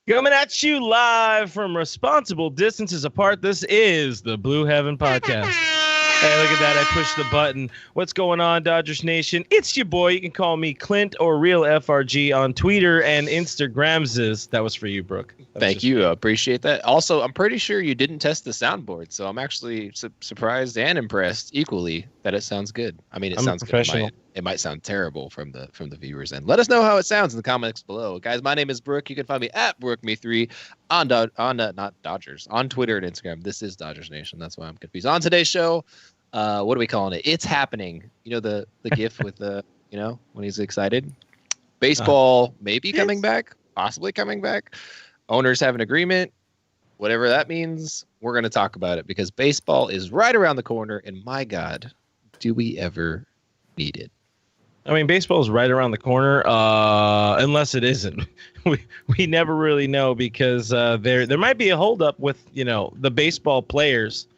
Coming at you live from responsible distances apart, this is the Blue Heaven Podcast. Hey, look at that. I pushed the button. What's going on, Dodgers Nation? It's your boy. You can call me Clint or Real FRG on Twitter and Instagrams. That was for you, Brooke. Thank you. Appreciate that. Also, I'm pretty sure you didn't test the soundboard, so I'm actually surprised and impressed equally that it sounds good. I mean, it sounds professional. Good. It might sound terrible from the viewers end. Let us know how it sounds in the comments below. Guys, my name is Brooke. You can find me at BrookeMe3 on Twitter and Instagram. This is Dodgers Nation. That's why I'm confused. On today's show, what are we calling it? It's happening. You know the gif with the when he's excited. Baseball maybe coming back, possibly coming back. Owners have an agreement. Whatever that means, we're going to talk about it because baseball is right around the corner. And my God, do we ever need it? I mean, baseball is right around the corner, unless it isn't. We never really know because there might be a holdup with the baseball players.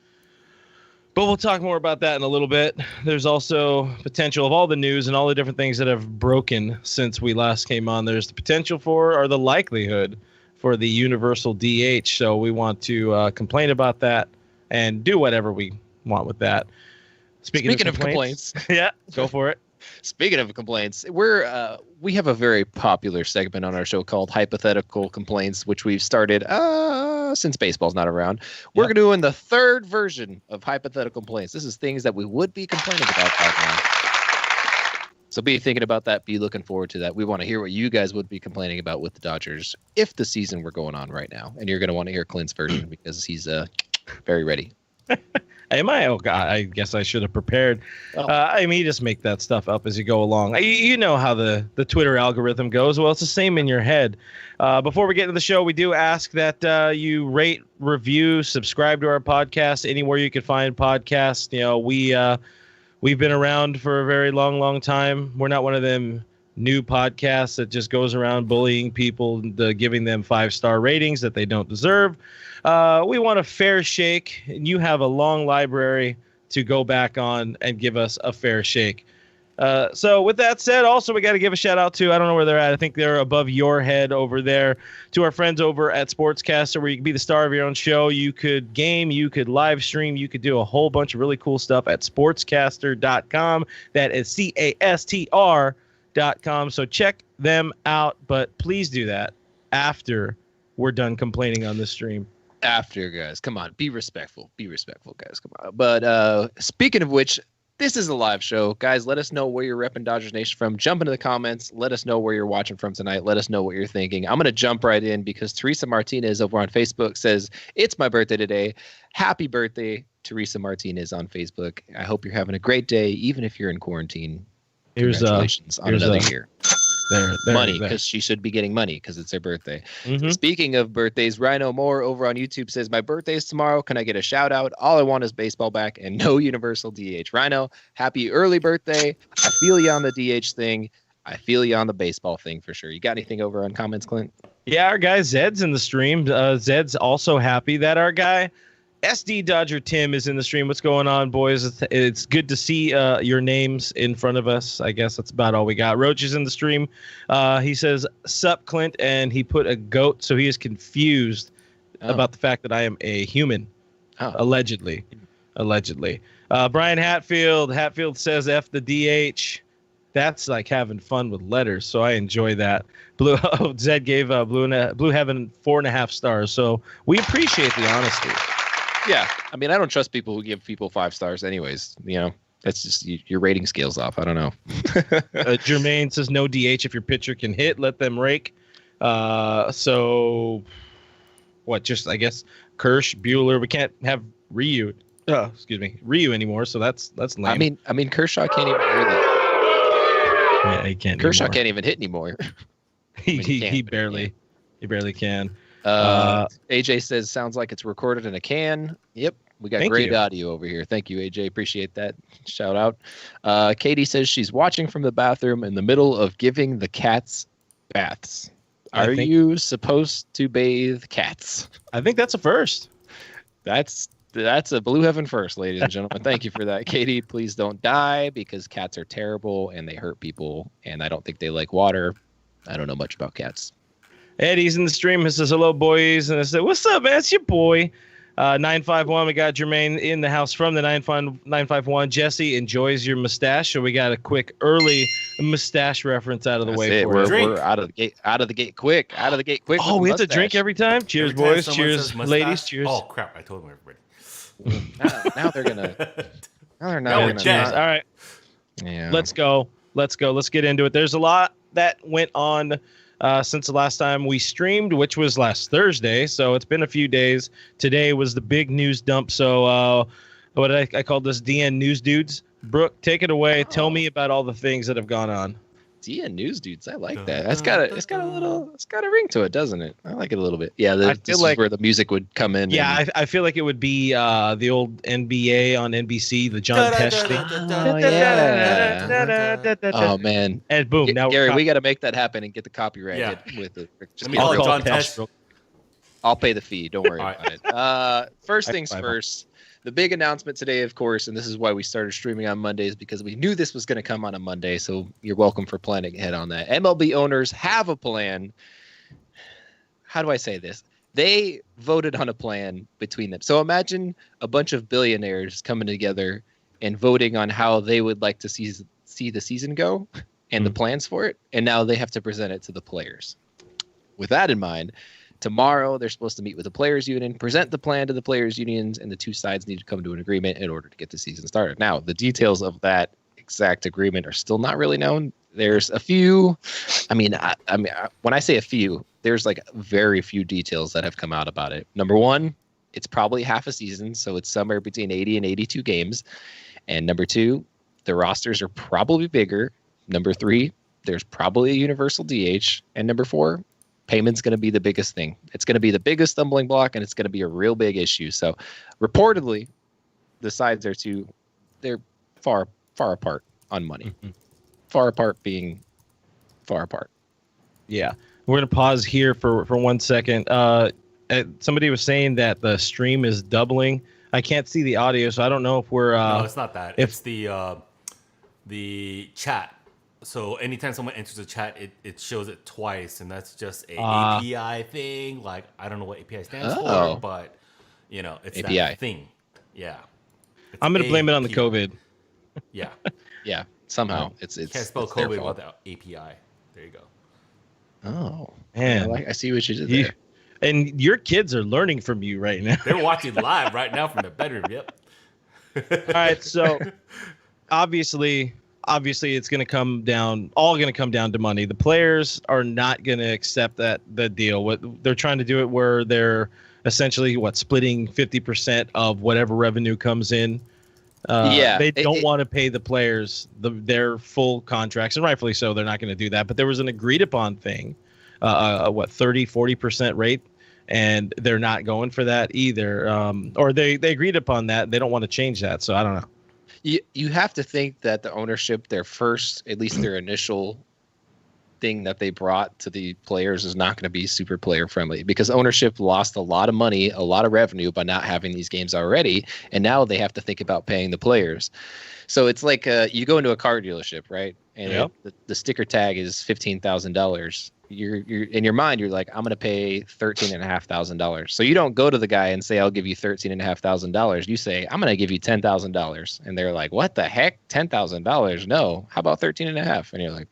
But we'll talk more about that in a little bit. There's also potential of all the news and all the different things that have broken since we last came on. There's the potential for or the likelihood for the universal DH. So we want to complain about that and do whatever we want with that. Speaking of complaints. Yeah, go for it. Speaking of complaints, we have a very popular segment on our show called Hypothetical Complaints, which we've started since baseball's not around. We're doing the third version of Hypothetical Complaints. This is things that we would be complaining about right now. So be thinking about that. Be looking forward to that. We want to hear what you guys would be complaining about with the Dodgers if the season were going on right now. And you're going to want to hear Clint's version because he's very ready. Am I? Oh, God, I guess I should have prepared. I mean, you just make that stuff up as you go along. You know how the Twitter algorithm goes. Well, it's the same in your head. Before we get into the show, we do ask that you rate, review, subscribe to our podcast anywhere you can find podcasts. We've been around for a very long, long time. We're not one of them new podcasts that just goes around bullying people, giving them 5-star ratings that they don't deserve. We want a fair shake, and you have a long library to go back on and give us a fair shake. So with that said, also we got to give a shout out to, I don't know where they're at. I think they're above your head over there, to our friends over at Sportscaster, where you can be the star of your own show. You could game, you could live stream, you could do a whole bunch of really cool stuff at sportscaster.com. That is CASTR.com. So check them out, but please do that after we're done complaining on this stream. After, guys, come on, be respectful, guys, come on. But speaking of which, this is a live show, guys. Let us know where you're repping Dodgers Nation from. Jump into the comments. Let us know where you're watching from tonight. Let us know what you're thinking. I'm going to jump right in because Teresa Martinez over on Facebook says, it's my birthday today. Happy birthday, Teresa Martinez on Facebook. I hope you're having a great day, even if you're in quarantine. Congratulations on another year. Money, because she should be getting money because it's her birthday. Mm-hmm. Speaking of birthdays, Rhino Moore over on YouTube says, my birthday's tomorrow. Can I get a shout out? All I want is baseball back and no universal DH. Rhino, happy early birthday. I feel you on the DH thing. I feel you on the baseball thing for sure. You got anything over on comments, Clint? Yeah, our guy Zed's in the stream. Zed's also happy that our guy SD Dodger Tim is in the stream. What's going on, boys? It's good to see your names in front of us. I guess that's about all we got. Roach is in the stream. He says, sup, Clint, and he put a goat, so he is confused about the fact that I am a human. Allegedly. Brian Hatfield says, F the DH. That's like having fun with letters, so I enjoy that. Zed gave Blue Heaven 4.5 stars, so we appreciate the honesty. Yeah, I mean, I don't trust people who give people 5 stars anyways. That's just your rating scale's off. I don't know. Jermaine says no DH if your pitcher can hit, let them rake. So what? Just I guess Kirsch, Bueller. We can't have Ryu anymore. So that's lame. I mean Kershaw can't even really. Yeah, he can't. Kershaw can't even hit anymore. He barely can. AJ says, sounds like it's recorded in a can. Yep. We got great audio over here. Thank you, AJ. Appreciate that. Shout out. Katie says she's watching from the bathroom in the middle of giving the cats baths. Are you supposed to bathe cats? I think that's a first. That's a Blue Heaven first, ladies and gentlemen. Thank you for that, Katie. Please don't die because cats are terrible and they hurt people. And I don't think they like water. I don't know much about cats. Eddie's in the stream. He says, hello, boys. And I said, what's up, man? It's your boy. 951. We got Jermaine in the house from the 951. Jesse enjoys your mustache. So we got a quick early mustache reference out of the way for you. We're out of the gate. Out of the gate quick. Out of the gate quick. Oh, we have to drink every time? Cheers, every time boys. Cheers, ladies. Cheers. Oh, crap. I told them everybody. Now they're going to. Now they're No, not. Jen. All right. Yeah. Let's go. Let's get into it. There's a lot that went on since the last time we streamed, which was last Thursday. So it's been a few days. Today was the big news dump. So what I called this DN News Dudes. Brooke, take it away. Tell me about all the things that have gone on. DN News Dudes. I like that. It's got a ring to it, doesn't it? I like it a little bit. Yeah, this is where the music would come in. Yeah, I feel like it would be the old NBA on NBC, the John Tesh thing. Oh man! And boom! Now Gary, we got to make that happen and get the copyright hit with it. Just Let me call John Tesh. I'll pay the fee. Don't worry about it. First things first. The big announcement today, of course, and this is why we started streaming on Mondays, because we knew this was going to come on a Monday. So you're welcome for planning ahead on that. MLB owners have a plan. How do I say this? They voted on a plan between them. So imagine a bunch of billionaires coming together and voting on how they would like to see the season go and the plans for it. And now they have to present it to the players. With that in mind, tomorrow, they're supposed to meet with the players' union, present the plan to the players' unions, and the two sides need to come to an agreement in order to get the season started. Now, the details of that exact agreement are still not really known. There's a few. I mean, when I say a few, there's like very few details that have come out about it. Number one, it's probably half a season, so it's somewhere between 80 and 82 games. And number two, the rosters are probably bigger. Number three, there's probably a universal DH. And number four, payment's going to be the biggest thing. It's going to be the biggest stumbling block, and it's going to be a real big issue. So reportedly, the sides they're far apart on money. Mm-hmm. Far apart being far apart. Yeah. We're going to pause here for 1 second. Somebody was saying that the stream is doubling. I can't see the audio, so I don't know if we're... no, it's not that. It's the chat. So anytime someone enters the chat, it shows it twice, and that's just a API thing. Like, I don't know what API stands for, but it's API. That thing. Yeah. I'm gonna blame it on the COVID. Yeah. Yeah. Somehow it's you can't spell COVID without API. There you go. Oh man, I see what you did there. And your kids are learning from you right now. They're watching live right now from the bedroom. Yep. All right, so obviously it's going to come down to money. The players are not going to accept the deal. What they're trying to do it where they're essentially splitting 50% of whatever revenue comes in. They don't want to pay the players their full contracts, and rightfully so. They're not going to do that. But there was an agreed upon thing, 30-40% rate, and they're not going for that either. Or they agreed upon that. They don't want to change that. So I don't know. You have to think that the ownership, at least their initial thing that they brought to the players is not going to be super player friendly, because ownership lost a lot of money, a lot of revenue by not having these games already. And now they have to think about paying the players. So it's like you go into a car dealership, right? And the sticker tag is $15,000. You're in your mind, you're like, I'm going to pay $13,500. So you don't go to the guy and say, I'll give you $13,500. You say, I'm going to give you $10,000. And they're like, what the heck? $10,000? No. How about 13.5? And you're like,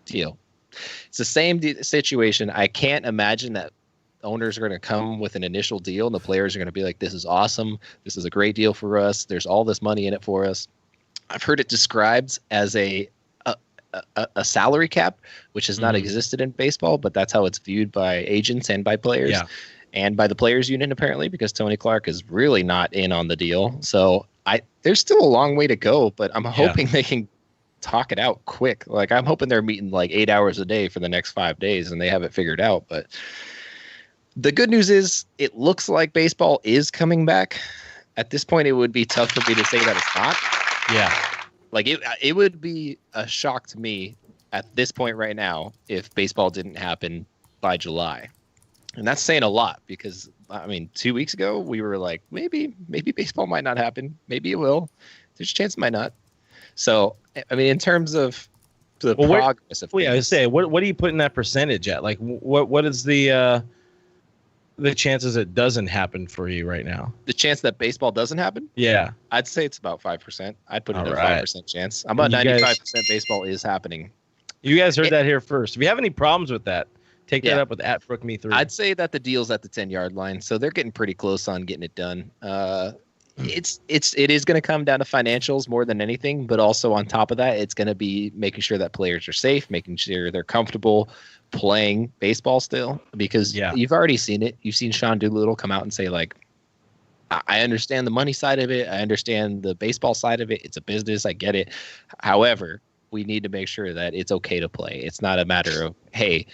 deal. It's the same situation. I can't imagine that owners are going to come with an initial deal and the players are going to be like, this is awesome. This is a great deal for us. There's all this money in it for us. I've heard it described as a salary cap, which has not existed in baseball, but that's how it's viewed by agents and by players and by the players union, apparently, because Tony Clark is really not in on the deal. So there's still a long way to go, but I'm hoping they can talk it out quick. Like, I'm hoping they're meeting like 8 hours a day for the next 5 days and they have it figured out. But the good news is it looks like baseball is coming back. At this point, it would be tough for me to say that it's not. Yeah. Like, it would be a shock to me at this point right now if baseball didn't happen by July. And that's saying a lot because, 2 weeks ago, we were like, maybe baseball might not happen. Maybe it will. There's a chance it might not. So, in terms of the progress of things. Yeah, I say, what do you put in that percentage at? Like, what is the chances it doesn't happen for you right now? The chance that baseball doesn't happen? Yeah. I'd say it's about 5%. I'd put it at 5% chance. I'm about 95% baseball is happening. You guys heard that here first. If you have any problems with that, take that up with @BrookMe3. I'd say that the deal's at the 10-yard line, so they're getting pretty close on getting it done. It is going to come down to financials more than anything, but also on top of that, it's going to be making sure that players are safe, making sure they're comfortable playing baseball still, because you've already seen it. You've seen Sean Doolittle come out and say, like, I understand the money side of it. I understand the baseball side of it. It's a business. I get it. However, we need to make sure that it's okay to play. It's not a matter of, hey,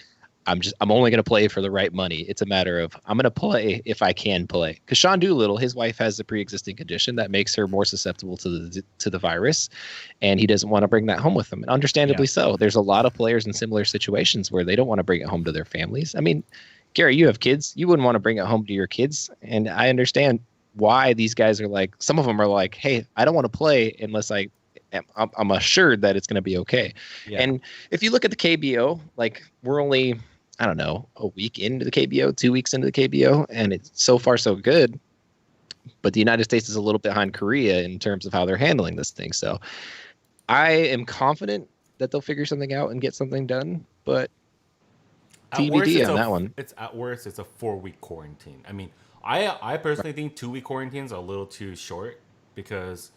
I'm only going to play for the right money. It's a matter of, I'm going to play if I can play. Because Sean Doolittle, his wife has a pre-existing condition that makes her more susceptible to the virus, and he doesn't want to bring that home with him. And understandably so. There's a lot of players in similar situations where they don't want to bring it home to their families. I mean, Gary, you have kids. You wouldn't want to bring it home to your kids. And I understand why these guys are like, some of them are like, hey, I don't want to play unless I'm assured that it's going to be okay. Yeah. And if you look at the KBO, like, we're only, I don't know, a week into the KBO, 2 weeks into the KBO, and it's so far so good. But the United States is a little behind Korea in terms of how they're handling this thing. So I am confident that they'll figure something out and get something done, but TBD on that one. It's at worst, it's a 4-week quarantine. I mean, I personally think 2-week quarantines are a little too short because,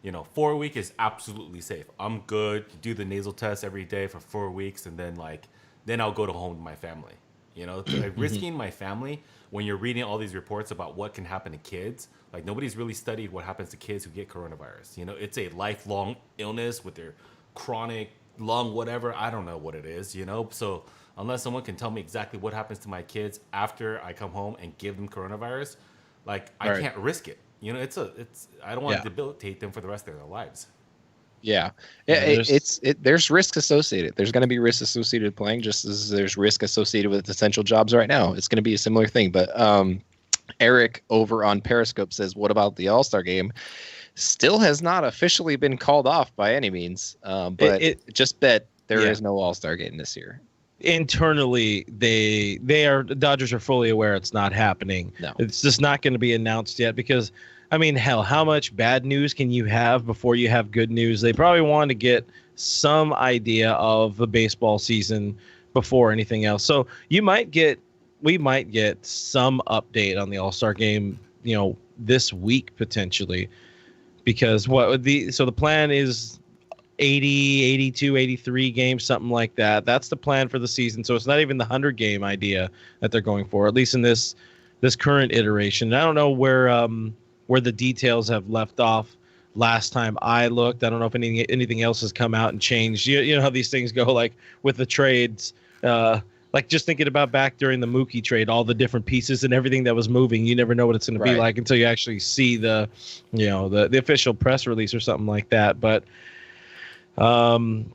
4-week is absolutely safe. I'm good. Do the nasal test every day for 4 weeks, and then I'll go to home to my family. Like, risking my family when you're reading all these reports about what can happen to kids. Like, nobody's really studied what happens to kids who get coronavirus. It's a lifelong illness with their chronic lung, whatever. I don't know what it is, So unless someone can tell me exactly what happens to my kids after I come home and give them coronavirus, like, I can't risk it. I don't want to debilitate them for the rest of their lives. Yeah, there's risk associated. There's going to be risk associated with playing, just as there's risk associated with essential jobs right now. It's going to be a similar thing. But Eric over on Periscope says, what about the All-Star game? Still has not officially been called off by any means, but just bet there is no All-Star game this year. Internally, the Dodgers are fully aware it's not happening. No. It's just not going to be announced yet because, I mean, hell, how much bad news can you have before you have good news? They probably want to get some idea of the baseball season before anything else. So we might get some update on the All-Star game, this week potentially, because the plan is 80, 82, 83 games, something like that. That's the plan for the season. So it's not even the 100-game idea that they're going for, at least in this current iteration. And I don't know where the details have left off last time I looked. I don't know if anything else has come out and changed. You know how these things go, like with the trades. Like just thinking about back during the Mookie trade, all the different pieces and everything that was moving. You never know what it's going to be like until you actually see the official press release or something like that. But 80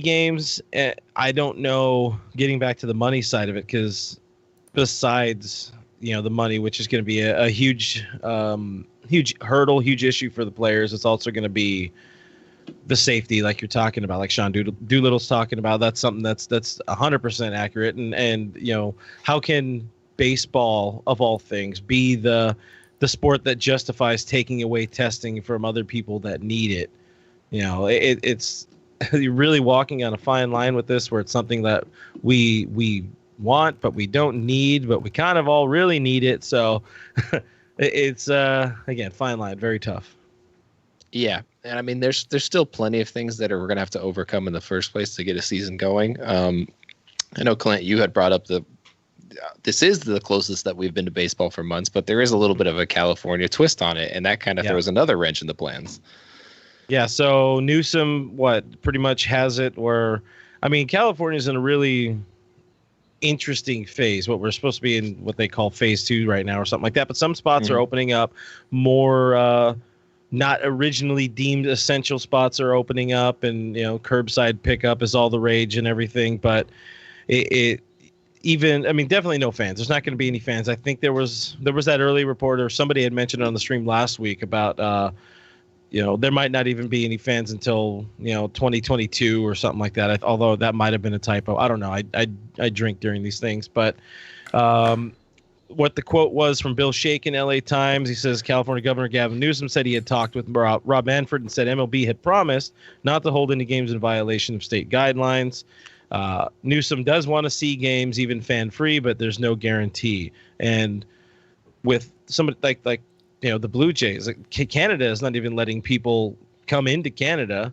games. I don't know. Getting back to the money side of it, because besides the money, which is going to be a huge hurdle, huge issue for the players, it's also going to be the safety, like you're talking about, like Sean Doolittle's talking about. That's something that's 100% accurate. And how can baseball, of all things, be the sport that justifies taking away testing from other people that need it? It's you're really walking on a fine line with this, where it's something that we want, but we don't need, but we kind of all really need it. So it's again, fine line, very tough. Yeah. And I mean, there's still plenty of things that we're going to have to overcome in the first place to get a season going. I know, Clint, you had brought up this is the closest that we've been to baseball for months, but there is a little bit of a California twist on it. And that kind of throws another wrench in the plans. Yeah. So Newsom, pretty much has it where, I mean, California's in a really interesting phase. What we're supposed to be in what they call phase 2 right now or something like that. But some spots are opening up more, not originally deemed essential spots are opening up, and curbside pickup is all the rage and everything. But definitely no fans. There's not going to be any fans. I think there was that early report, or somebody had mentioned it on the stream last week about there might not even be any fans until 2022 or something like that. Although that might have been a typo. I don't know. I drink during these things, but what the quote was from Bill Shake in LA Times. He says California Governor Gavin Newsom said he had talked with Rob Manfred and said MLB had promised not to hold any games in violation of state guidelines. Newsom does want to see games even fan free, but there's no guarantee. And with somebody like the Blue Jays, Canada is not even letting people come into Canada.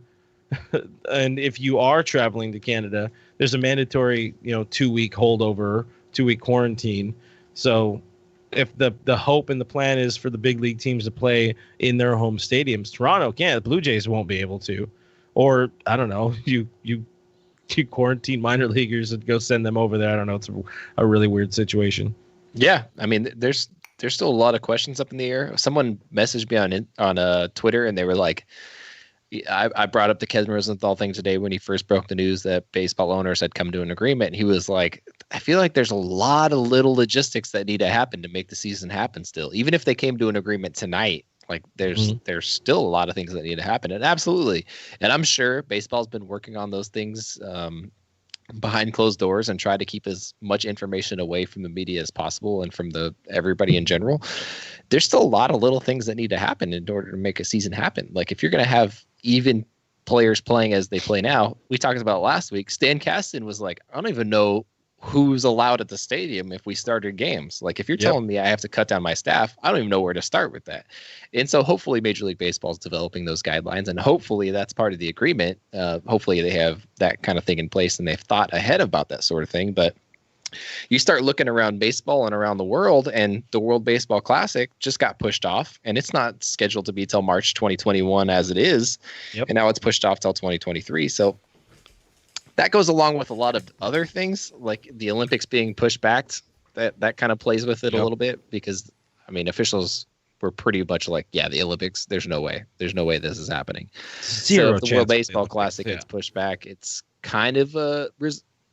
And if you are traveling to Canada, there's a mandatory 2-week holdover, 2-week quarantine. So if the hope and the plan is for the big league teams to play in their home stadiums, Toronto can't. The Blue Jays won't be able to. Or I don't know, you quarantine minor leaguers and go send them over there. I don't know. It's a really weird situation. Yeah, I mean, there's still a lot of questions up in the air. Someone messaged me on Twitter, and they were like, I brought up the Ken Rosenthal thing today when he first broke the news that baseball owners had come to an agreement. And he was like, I feel like there's a lot of little logistics that need to happen to make the season happen still. Even if they came to an agreement tonight, like there's still a lot of things that need to happen. And absolutely. And I'm sure baseball's been working on those things behind closed doors and try to keep as much information away from the media as possible and from everybody in general. There's still a lot of little things that need to happen in order to make a season happen. Like if you're going to have even players playing as they play now, we talked about last week, Stan Kasten was like, I don't even know who's allowed at the stadium if we started games. Like if you're telling me I have to cut down my staff, I don't even know where to start with that. And so hopefully Major League Baseball is developing those guidelines, and hopefully that's part of the agreement. Hopefully they have that kind of thing in place and they've thought ahead about that sort of thing. But you start looking around baseball and around the world, and the World Baseball Classic just got pushed off, and it's not scheduled to be till March 2021 as it is. And now it's pushed off till 2023. So that goes along with a lot of other things, like the Olympics being pushed back. That kind of plays with it a little bit, because I mean, officials were pretty much like, yeah, the Olympics, there's no way this is happening. Zero so if the World Baseball Classic gets pushed back, it's kind of a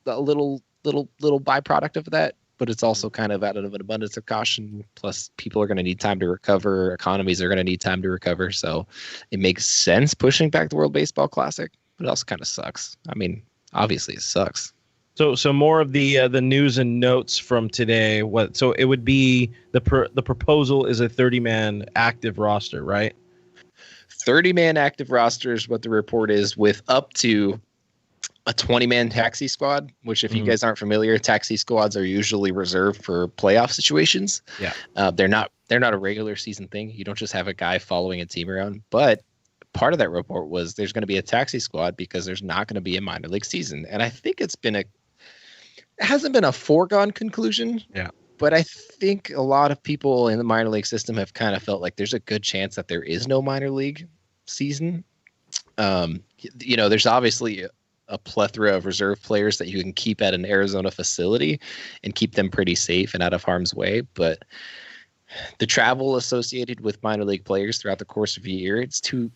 little byproduct of that, but it's also kind of out of an abundance of caution. Plus people are going to need time to recover. Economies are going to need time to recover. So it makes sense pushing back the World Baseball Classic, but it also kind of sucks. I mean, obviously it sucks. So more of the news and notes from today. So it would be the proposal is a 30-man active roster, right? 30-man active roster is what the report is, with up to a 20-man taxi squad, which if you guys aren't familiar, taxi squads are usually reserved for playoff situations. Yeah. They're not a regular season thing. You don't just have a guy following a team around. But part of that report was there's going to be a taxi squad because there's not going to be a minor league season. And I think it hasn't been a foregone conclusion. Yeah. But I think a lot of people in the minor league system have kind of felt like there's a good chance that there is no minor league season. There's obviously a plethora of reserve players that you can keep at an Arizona facility and keep them pretty safe and out of harm's way. But the travel associated with minor league players throughout the course of a year, it's too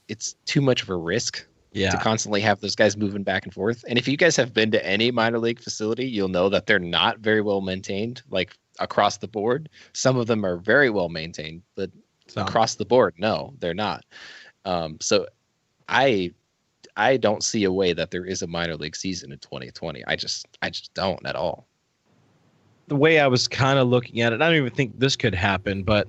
much of a risk to constantly have those guys moving back and forth. And if you guys have been to any minor league facility, you'll know that they're not very well maintained, like across the board. Some of them are very well maintained, but across the board, no, they're not. So I don't see a way that there is a minor league season in 2020. I just don't at all. The way I was kind of looking at it, I don't even think this could happen, but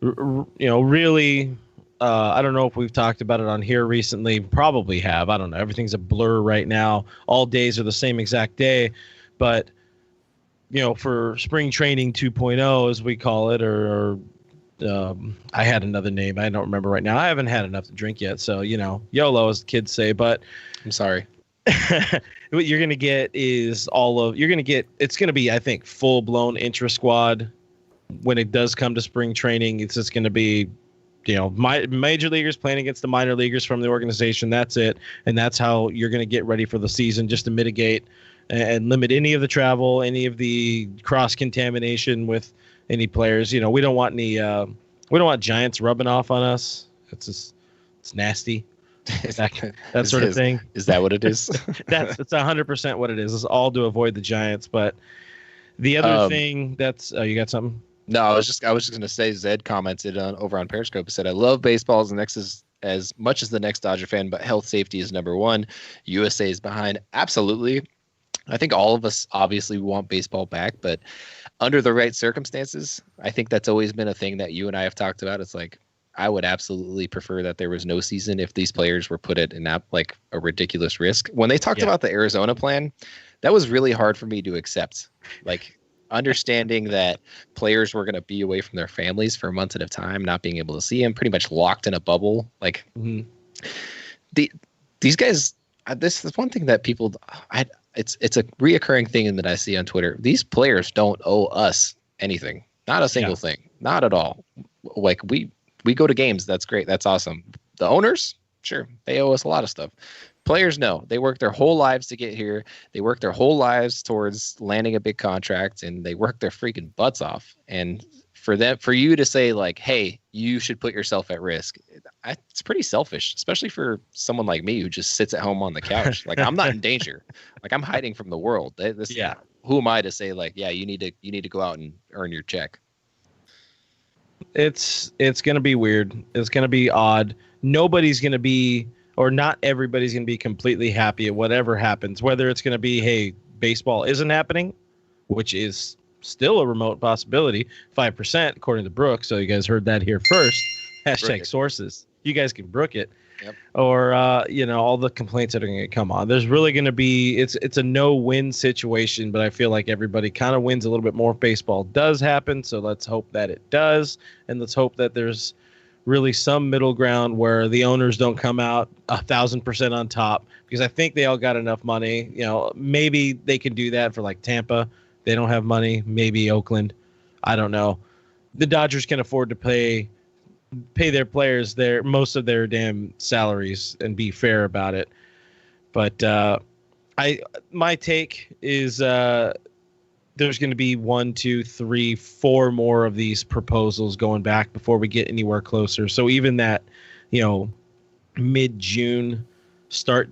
really, I don't know if we've talked about it on here recently. Probably have. I don't know. Everything's a blur right now. All days are the same exact day, but for spring training 2.0, as we call it, or I had another name. I don't remember right now. I haven't had enough to drink yet. So, YOLO, as the kids say, but I'm sorry. What you're going to get is it's going to be, I think, full blown intra squad when it does come to spring training. It's just going to be, major leaguers playing against the minor leaguers from the organization. That's it. And that's how you're going to get ready for the season, just to mitigate and limit any of the travel, any of the cross contamination with any players. We don't want any, we don't want Giants rubbing off on us. It's nasty. That sort of thing. Is that what it is? That's 100% what it is. It's all to avoid the Giants. But the other thing you got something? No, I was just going to say, Zed commented over on Periscope and said, I love baseball's as much as the next Dodger fan, but health safety is number one. USA is behind. Absolutely. I think all of us obviously want baseball back, but under the right circumstances, I think that's always been a thing that you and I have talked about. It's like, I would absolutely prefer that there was no season if these players were put at like a ridiculous risk. When they talked about the Arizona plan, that was really hard for me to accept. Like, understanding that players were going to be away from their families for months at a time, not being able to see them, pretty much locked in a bubble. Like, these guys, this is one thing that people, it's a reoccurring thing that I see on Twitter. These players don't owe us anything, not a single thing, not at all. Like, we go to games. That's great. That's awesome. The owners, sure, they owe us a lot of stuff. Players, no. They work their whole lives to get here. They work their whole lives towards landing a big contract, and they work their freaking butts off. And for you to say, like, hey, you should put yourself at risk, it's pretty selfish, especially for someone like me who just sits at home on the couch. Like, I'm not in danger. Like, I'm hiding from the world. Who am I to say, like, yeah, you need to go out and earn your check? It's going to be weird. It's going to be odd. Nobody's going to be, or not everybody's going to be completely happy at whatever happens, whether it's going to be, hey, baseball isn't happening, which is still a remote possibility, 5% according to Brooke. So you guys heard that here first. Hashtag sources. You guys can Brooke it. Yep. Or, all the complaints that are going to come on. There's really going to be, it's a no-win situation, but I feel like everybody kind of wins a little bit more if baseball does happen. So let's hope that it does. And let's hope that there's really some middle ground where the owners don't come out 1,000% on top, because I think they all got enough money. Maybe they can do that for like Tampa. They don't have money. Maybe Oakland. I don't know. The Dodgers can afford to pay their players most of their damn salaries and be fair about it. But my take is there's going to be 1, 2, 3, 4 more of these proposals going back before we get anywhere closer. So even that, mid-June start,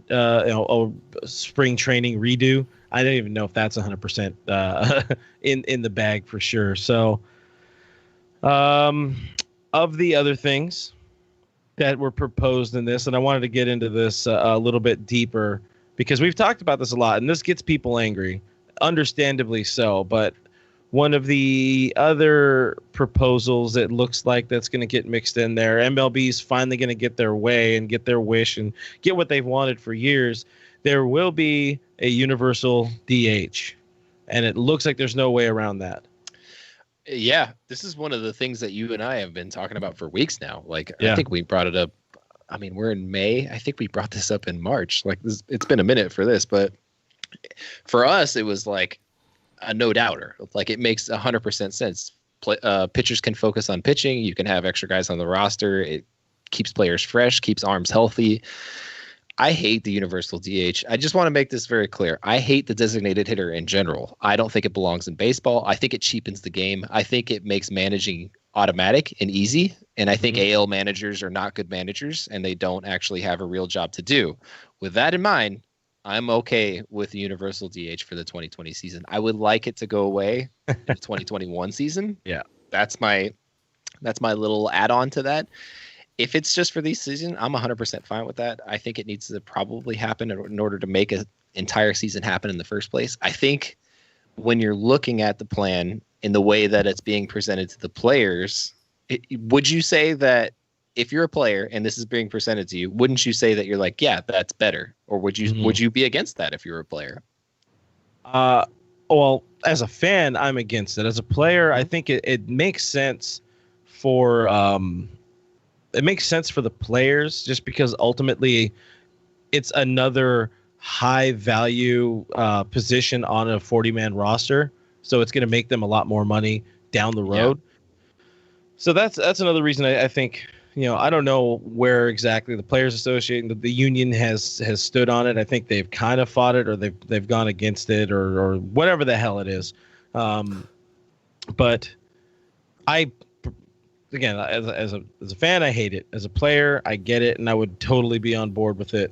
spring training redo, I don't even know if that's 100% in the bag for sure. So, of the other things that were proposed in this, and I wanted to get into this a little bit deeper because we've talked about this a lot, and this gets people angry, understandably so. But one of the other proposals that looks like that's going to get mixed in there, MLB's finally going to get their way and get their wish and get what they've wanted for years. There will be a universal DH, and it looks like there's no way around that. Yeah, this is one of the things that you and I have been talking about for weeks now. Like, I think we brought it up. I mean, we're in May. I think we brought this up in March. Like, it's been a minute for this, but for us, it was like a no doubter. Like, it makes 100% sense. Pitchers can focus on pitching. You can have extra guys on the roster. It keeps players fresh, keeps arms healthy. I hate the universal DH. I just want to make this very clear. I hate the designated hitter in general. I don't think it belongs in baseball. I think it cheapens the game. I think it makes managing automatic and easy. And I think AL managers are not good managers, and they don't actually have a real job to do. With that in mind, I'm okay with the universal DH for the 2020 season. I would like it to go away in the 2021 season. Yeah. That's my little add-on to that. If it's just for this season, I'm 100% fine with that. I think it needs to probably happen in order to make an entire season happen in the first place. I think when you're looking at the plan in the way that it's being presented to the players, would you say that if you're a player and this is being presented to you, wouldn't you say that you're like, yeah, that's better? Or would you be against that if you were a player? Well, as a fan, I'm against it. As a player, I think it makes sense for it makes sense for the players, just because ultimately it's another high value position on a 40-man roster. So it's going to make them a lot more money down the road. Yeah. So that's another reason I think, I don't know where exactly the Players Association, the union has stood on it. I think they've kind of fought it, or they've gone against it, or whatever the hell it is. But again, as a fan, I hate it. As a player, I get it, and I would totally be on board with it.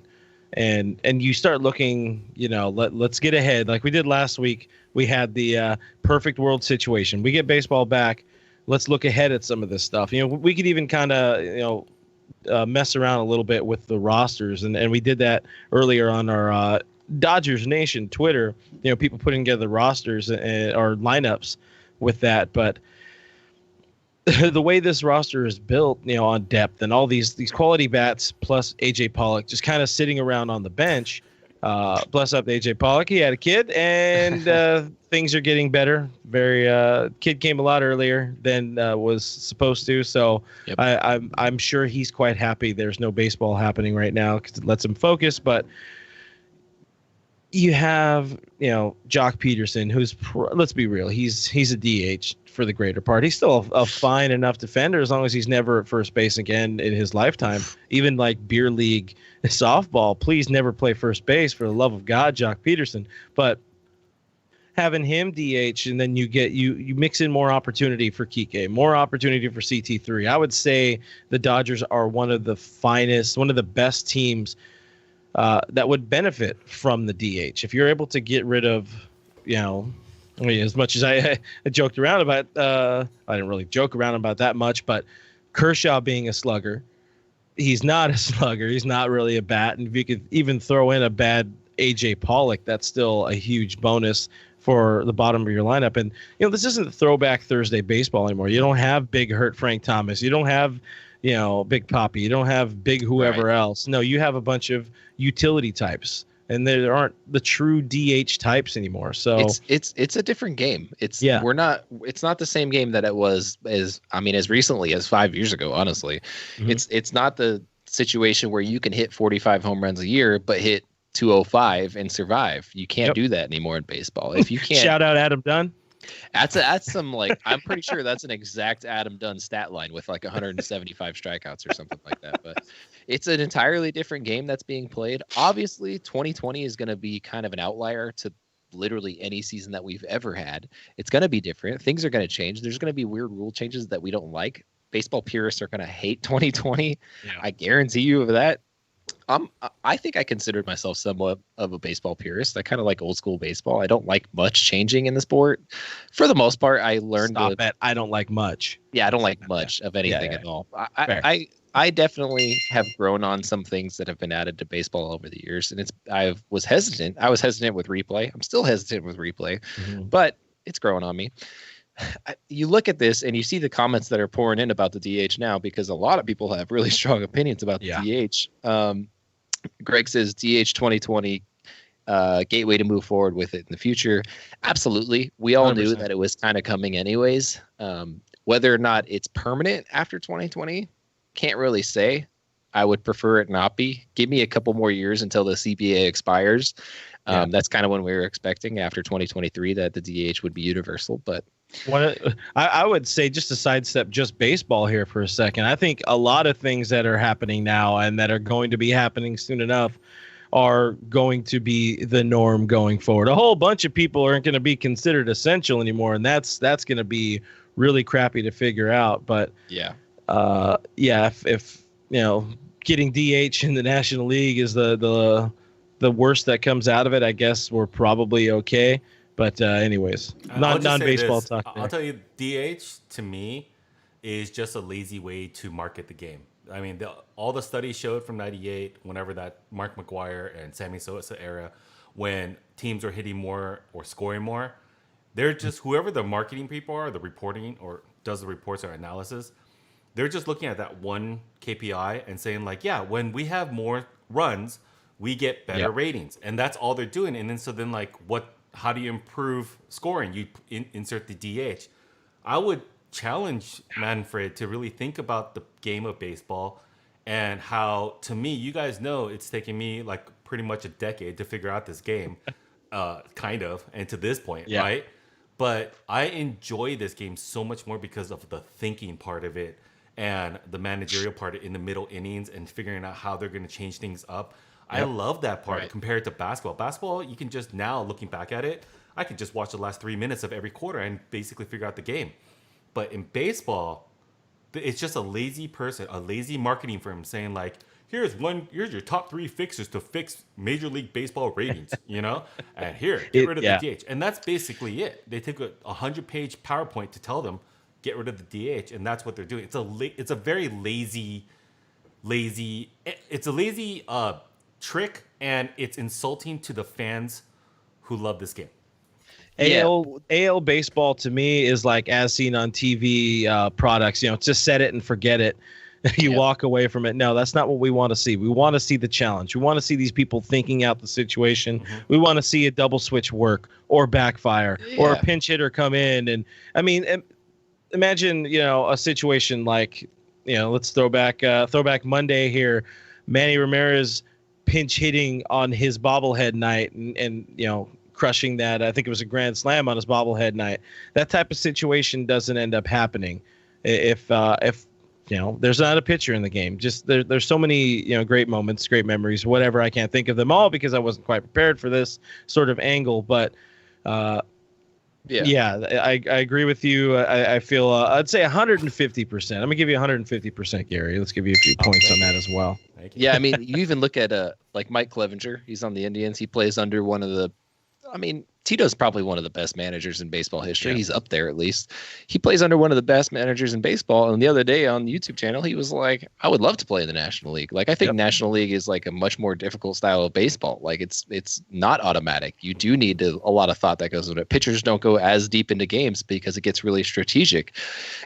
And you start looking, let's get ahead. Like we did last week, we had the perfect world situation. We get baseball back. Let's look ahead at some of this stuff. We could even kind of, mess around a little bit with the rosters, and we did that earlier on our Dodgers Nation Twitter. People putting together rosters or lineups with that, but the way this roster is built, on depth and all these quality bats plus AJ Pollock just kind of sitting around on the bench. Bless up to AJ Pollock. He had a kid, and things are getting better. Kid came a lot earlier than was supposed to, so yep. I'm sure he's quite happy. There's no baseball happening right now because it lets him focus. But you have Jock Peterson, who's let's be real, he's a DH for the greater part. He's still a fine enough defender as long as he's never at first base again in his lifetime. Even like beer league softball, please never play first base for the love of God, Jock Peterson. But having him DH, and then you mix in more opportunity for Kike, more opportunity for CT3. I would say the Dodgers are one of the finest, one of the best teams that would benefit from the DH. If you're able to get rid of, as much as I joked around about, I didn't really joke around about that much, but Kershaw being a slugger, he's not a slugger. He's not really a bat. And if you could even throw in a bad AJ Pollock, that's still a huge bonus for the bottom of your lineup. And, this isn't throwback Thursday baseball anymore. You don't have big hurt Frank Thomas. You don't have, big Poppy. You don't have big whoever else. No, you have a bunch of utility types. And there aren't the true DH types anymore. So it's a different game. It's not the same game that it was as recently as 5 years ago, honestly. Mm-hmm. It's not the situation where you can hit 45 home runs a year, but hit 205 and survive. You can't do that anymore in baseball. If you can't shout out Adam Dunn. That's some I'm pretty sure that's an exact Adam Dunn stat line with like 175 strikeouts or something like that. But it's an entirely different game that's being played. Obviously, 2020 is going to be kind of an outlier to literally any season that we've ever had. It's going to be different. Things are going to change. There's going to be weird rule changes that we don't like. Baseball purists are going to hate 2020. Yeah. I guarantee you of that. I think I considered myself somewhat of a baseball purist. I kind of like old school baseball. I don't like much changing in the sport. For the most part, I learned. I don't like much. Yeah, I don't like much of anything at all. I definitely have grown on some things that have been added to baseball over the years, and I was hesitant. I was hesitant with replay. I'm still hesitant with replay, but it's growing on me. You look at this and you see the comments that are pouring in about the DH now, because a lot of people have really strong opinions about the DH. Greg says DH 2020 gateway to move forward with it in the future. Absolutely. We all 100%. Knew that it was kind of coming anyways. Whether or not it's permanent after 2020, can't really say. I would prefer it not be. Give me a couple more years until the CBA expires. That's kind of when we were expecting after 2023 that the DH would be universal. But I would say, just to sidestep just baseball here for a second, I think a lot of things that are happening now and that are going to be happening soon enough are going to be the norm going forward. A whole bunch of people aren't going to be considered essential anymore, and that's going to be really crappy to figure out. But if getting DH in the National League is the worst that comes out of it, I guess we're probably okay. But anyways, non-baseball talk. I'll tell you, DH to me is just a lazy way to market the game. I mean, all the studies showed from '98, whenever that Mark McGwire and Sammy Sosa era, when teams are hitting more or scoring more, they're just, whoever the marketing people are, the reporting or does the reports or analysis, they're just looking at that one KPI and saying like, yeah, when we have more runs, we get better ratings, and that's all they're doing. And then like, how do you improve scoring? You insert the DH. I would challenge Manfred to really think about the game of baseball and how, to me, you guys know it's taken me like pretty much a decade to figure out this game, kind of, and to this point, right? But I enjoy this game so much more because of the thinking part of it and the managerial part in the middle innings and figuring out how they're going to change things up. I love that part compared to basketball. Basketball, you can just, now looking back at it, I can just watch the last 3 minutes of every quarter and basically figure out the game. But in baseball, it's just a lazy person, a lazy marketing firm saying like, here's your top 3 fixes to fix Major League Baseball ratings, and here, get rid of the DH. And that's basically it. They take a 100-page PowerPoint to tell them, get rid of the DH, and that's what they're doing. It's a very lazy lazy. It's a lazy trick, and it's insulting to the fans who love this game. AL baseball to me is like as seen on TV products. Just set it and forget it. You walk away from it. No, that's not what we want to see. We want to see the challenge. We want to see these people thinking out the situation. Mm-hmm. We want to see a double switch work or backfire or a pinch hitter come in. And I mean, imagine, a situation like, let's throw back Monday here. Manny Ramirez pinch hitting on his bobblehead night and crushing that. I think it was a grand slam on his bobblehead night. That type of situation doesn't end up happening if there's not a pitcher in the game. Just there's so many, great moments, great memories, whatever. I can't think of them all because I wasn't quite prepared for this sort of angle. But I agree with you. I feel I'd say 150%. I'm gonna give you 150%, Gary. Let's give you a few points on that as well. Yeah, I mean, you even look at like Mike Clevenger. He's on the Indians. He plays under one of the. I mean, Tito's probably one of the best managers in baseball history. Yeah. He's up there at least. He plays under one of the best managers in baseball. And the other day on the YouTube channel, he was like, I would love to play in the National League. Like, I think National League is like a much more difficult style of baseball. Like, it's not automatic. You do need a lot of thought that goes into it. Pitchers don't go as deep into games because it gets really strategic.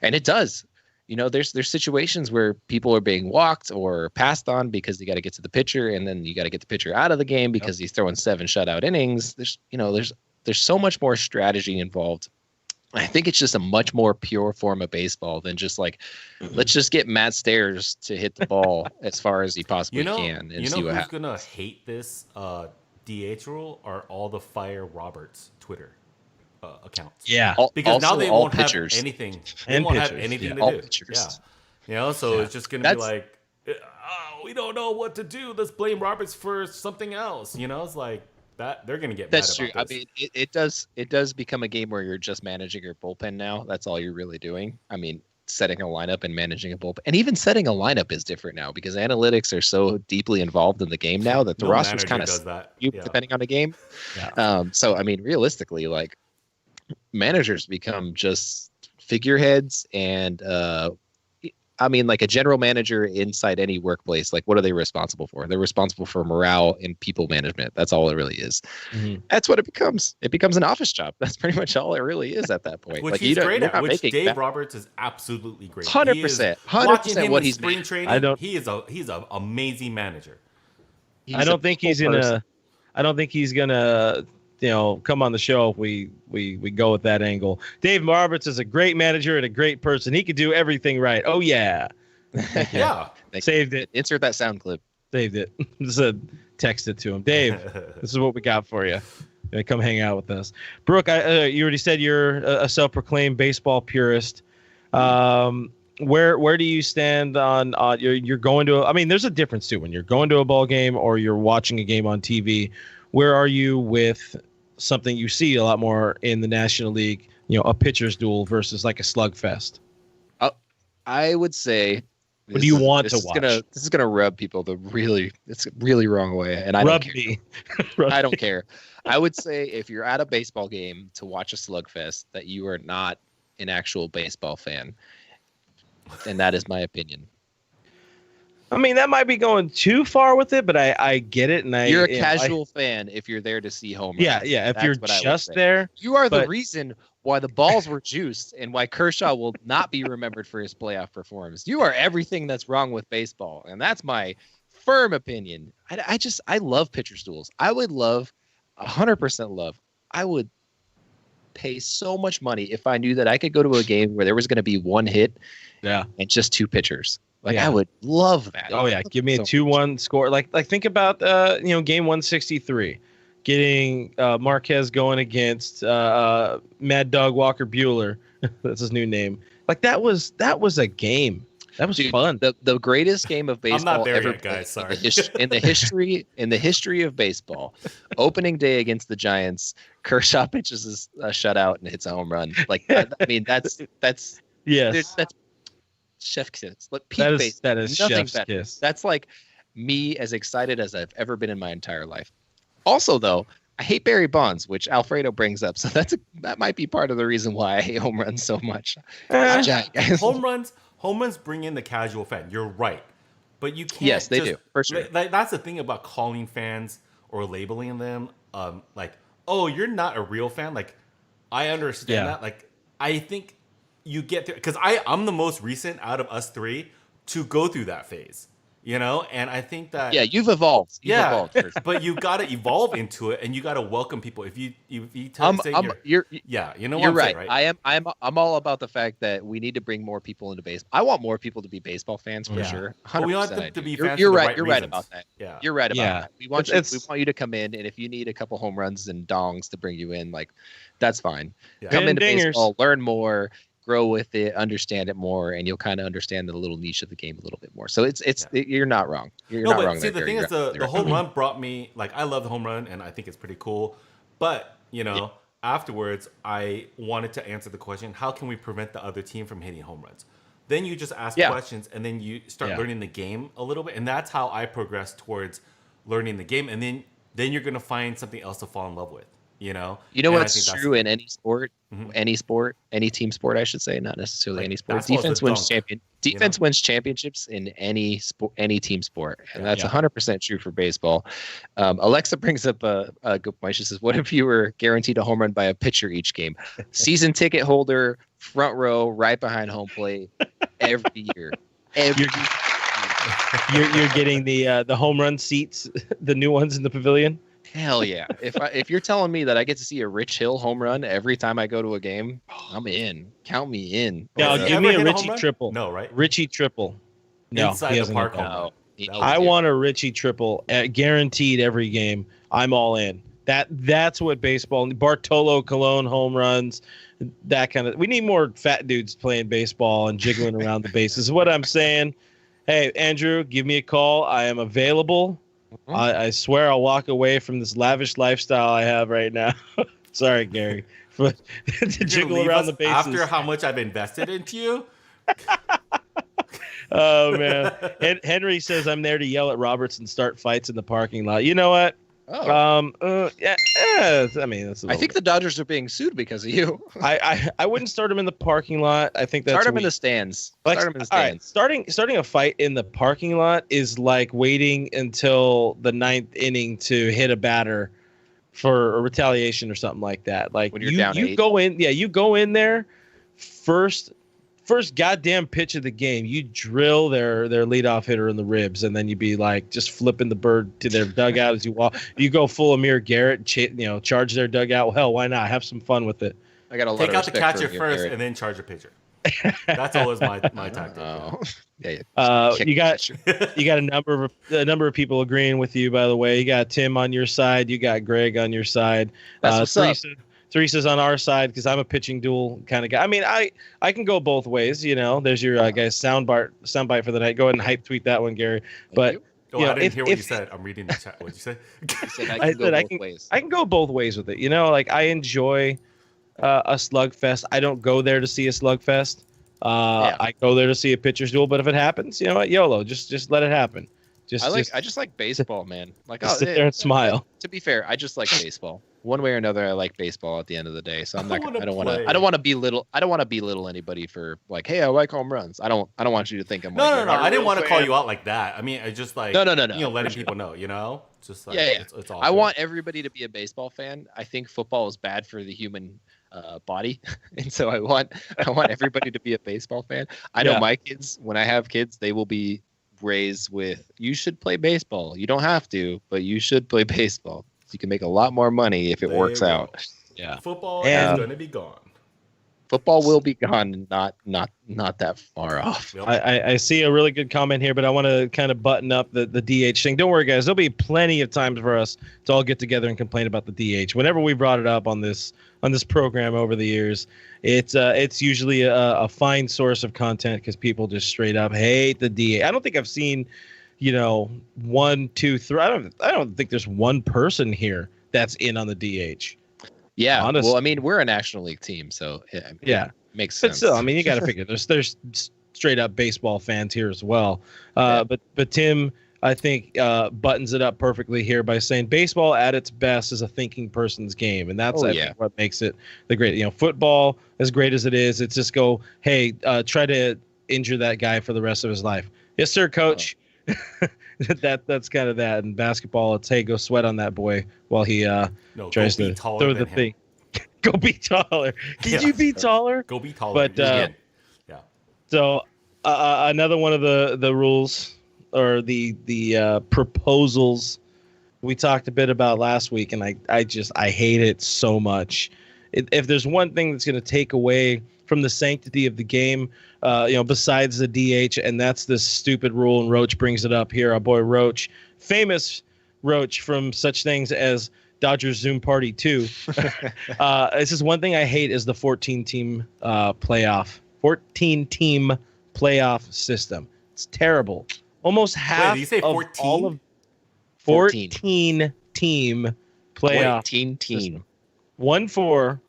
And it does. There's situations where people are being walked or passed on because you got to get to the pitcher, and then you got to get the pitcher out of the game because he's throwing 7 shutout innings. There's so much more strategy involved. I think it's just a much more pure form of baseball than just like, let's just get Matt Stairs to hit the ball as far as he possibly can and see what happens. Who's gonna hate this DH rule are all the Fire Roberts Twitter accounts. Yeah, because now they won't pitchers. have anything. They won't have anything to do. Pitchers. Yeah, so it's just gonna be like, we don't know what to do. Let's blame Roberts for something else. It's like that. They're gonna get mad about this. I mean, it does become a game where you're just managing your bullpen now. That's all you're really doing. I mean, setting a lineup and managing a bullpen, and even setting a lineup is different now because analytics are so deeply involved in the game now that the roster's kind of depending on the game. Yeah. So I mean, realistically, like, managers become just figureheads and I mean, like a general manager inside any workplace, like what are they responsible for? They're responsible for morale and people management. That's all it really is. Mm-hmm. That's what it becomes. It becomes an office job. That's pretty much all it really is at that point. Which like, he's great at. Which Dave Roberts is absolutely great. 100%. 100% what he's spring training. He's an amazing manager. I don't think he's gonna come on the show if we go with that angle. Dave Roberts is a great manager and a great person. He could do everything right. Oh yeah. Yeah. Saved it. Insert that sound clip. Saved it. Just text it to him. Dave, this is what we got for you. Come hang out with us. Brooke, you already said you're a self-proclaimed baseball purist. Where do you stand on you're going to I mean, there's a difference too when you're going to a ball game or you're watching a game on TV. Where are you with something you see a lot more in the National League, a pitcher's duel versus like a slugfest? I would say. What do you want to watch? This is gonna rub people it's really wrong way, and I don't care. I don't care. I would say if you're at a baseball game to watch a slugfest, that you are not an actual baseball fan, and that is my opinion. I mean, that might be going too far with it, but I get it. And you're a casual fan if you're there to see home runs. Yeah. If you're just there, you are the reason why the balls were juiced and why Kershaw will not be remembered for his playoff performance. You are everything that's wrong with baseball, and that's my firm opinion. I love pitcher's duels. I would love 100% love. I would pay so much money if I knew that I could go to a game where there was going to be one hit, and just 2 pitchers. Like, I would love that. Oh yeah, give me a 2-1 score. Like think about game 163, getting Marquez going against Mad Dog Walker Bueller. That's his new name. Like that was a game. That was fun. The greatest game of baseball I'm not there ever yet, guys. Sorry. in the history of baseball. Opening day against the Giants, Kershaw pitches a shutout and hits a home run. Like I mean that's yes. That's chef kiss. Like that is chef's kiss. That's like me as excited as I've ever been in my entire life. Also, though, I hate Barry Bonds, which Alfredo brings up. So that might be part of the reason why I hate home runs so much. Home runs bring in the casual fan. You're right. But you can't. Yes, they do, for sure. That's the thing about calling fans or labeling them. Like, oh, you're not a real fan. Like, I understand that. Like, I think you get there because I'm the most recent out of us three to go through that phase. And I think that you've evolved. Evolved, but you got to evolve into it, and you got to welcome people. If you you're right. Right? I'm all about the fact that we need to bring more people into baseball. I want more people to be baseball fans for sure. 100%. But we want them to be fans. You're for the right. You're right about that. Yeah, you're right about that. We want you to come in, and if you need a couple home runs and dongs to bring you in, like that's fine. Yeah. Come into baseball, learn more. Grow with it, understand it more, and you'll kind of understand the little niche of the game a little bit more. So you're not wrong. You're not wrong. See, the thing is, the home run brought me I love the home run, and I think it's pretty cool. But afterwards, I wanted to answer the question: how can we prevent the other team from hitting home runs? Then you just ask questions, and then you start learning the game a little bit, and that's how I progressed towards learning the game. And then you're gonna find something else to fall in love with. You know what's true in any sport, any team sport, I should say, not necessarily any sport. Defense wins championships in any sport, any team sport, and that's 100% true for baseball. Alexa brings up a good point. She says, "What if you were guaranteed a home run by a pitcher each game? Season ticket holder, front row, right behind home plate, every year." You're getting the home run seats, the new ones in the pavilion. Hell yeah! If you're telling me that I get to see a Rich Hill home run every time I go to a game, I'm in. Count me in. Now give me a Richie triple. No, right? Richie triple. No, inside the park home run. I want a Richie triple guaranteed every game. I'm all in. That's what baseball. Bartolo Colon home runs. That kind of. We need more fat dudes playing baseball and jiggling around the bases. Is what I'm saying. Hey, Andrew, give me a call. I am available. I swear I'll walk away from this lavish lifestyle I have right now. Sorry, Gary. But to jiggle around the bases. After how much I've invested into you? Oh, man. Henry says I'm there to yell at Roberts and start fights in the parking lot. You know what? Oh. I mean, that's I think the Dodgers are being sued because of you. I wouldn't start them in the parking lot. I think that's start them in the stands. Like, start them in the stands. All right, starting a fight in the parking lot is like waiting until the 9th inning to hit a batter for a retaliation or something like that. Like when you're down 8. You go in there first goddamn pitch of the game, you drill their leadoff hitter in the ribs, and then you be like just flipping the bird to their dugout as you walk. You go full Amir Garrett, charge their dugout. Well, hell, why not? Have some fun with it. I got a lot take of out the catcher first, Garrett. and then charge a pitcher. That's always my tactic. Oh. You got a number of people agreeing with you. By the way, you got Tim on your side. You got Greg on your side. That's what's up. Teresa's on our side because I'm a pitching duel kind of guy. I mean, I can go both ways. There's your guys soundbite for the night. Go ahead and hype tweet that one, Gary. But I didn't hear what you said. I'm reading the chat. What did you say? I can go both ways with it. Like I enjoy a slugfest. I don't go there to see a slugfest. I go there to see a pitcher's duel. But if it happens, you know what? YOLO. Just let it happen. I just like baseball, man. Like sit there and smile. To be fair, I just like baseball. One way or another, I like baseball at the end of the day. So I don't want to belittle anybody for like, hey, I like home runs. I don't want you to think I'm no. I didn't want to call you out like that. I mean, I just like no. letting people know. Just like it's all. I want everybody to be a baseball fan. I think football is bad for the human body, and so I want everybody to be a baseball fan. I know my kids. When I have kids, they will be raised with you should play baseball. You don't have to, but you should play baseball. You can make a lot more money if it works out. Yeah, football is going to be gone. Football will be gone, not that far off. Yep. I see a really good comment here, but I want to kind of button up the DH thing. Don't worry, guys. There'll be plenty of times for us to all get together and complain about the DH. Whenever we brought it up on this program over the years, it's usually a fine source of content because people just straight up hate the DH. I don't think I've seen 1, 2, 3. I don't think there's one person here that's in on the DH. Yeah, honestly. Well, I mean, we're a National League team, so it makes sense. But still, I mean, you got to figure there's straight up baseball fans here as well. But Tim, I think buttons it up perfectly here by saying baseball at its best is a thinking person's game, and that's think what makes it the great. Football, as great as it is, it's just go, hey, try to injure that guy for the rest of his life. Yes, sir, coach. that's kind of that. And basketball, it's hey, go sweat on that boy while he tries to throw the thing. Go be taller. Could you be taller? Go be taller. But yeah. So another one of the rules or the proposals we talked a bit about last week, and I hate it so much. If there's one thing that's going to take away from the sanctity of the game, besides the DH, and that's this stupid rule, and Roach brings it up here. Our boy Roach, famous Roach from such things as Dodgers Zoom Party 2. This is one thing I hate is the 14-team playoff. 14-team playoff system. It's terrible. Almost half. Wait, did you say 14? Of all of 14-team playoff. 14-team. 1-4.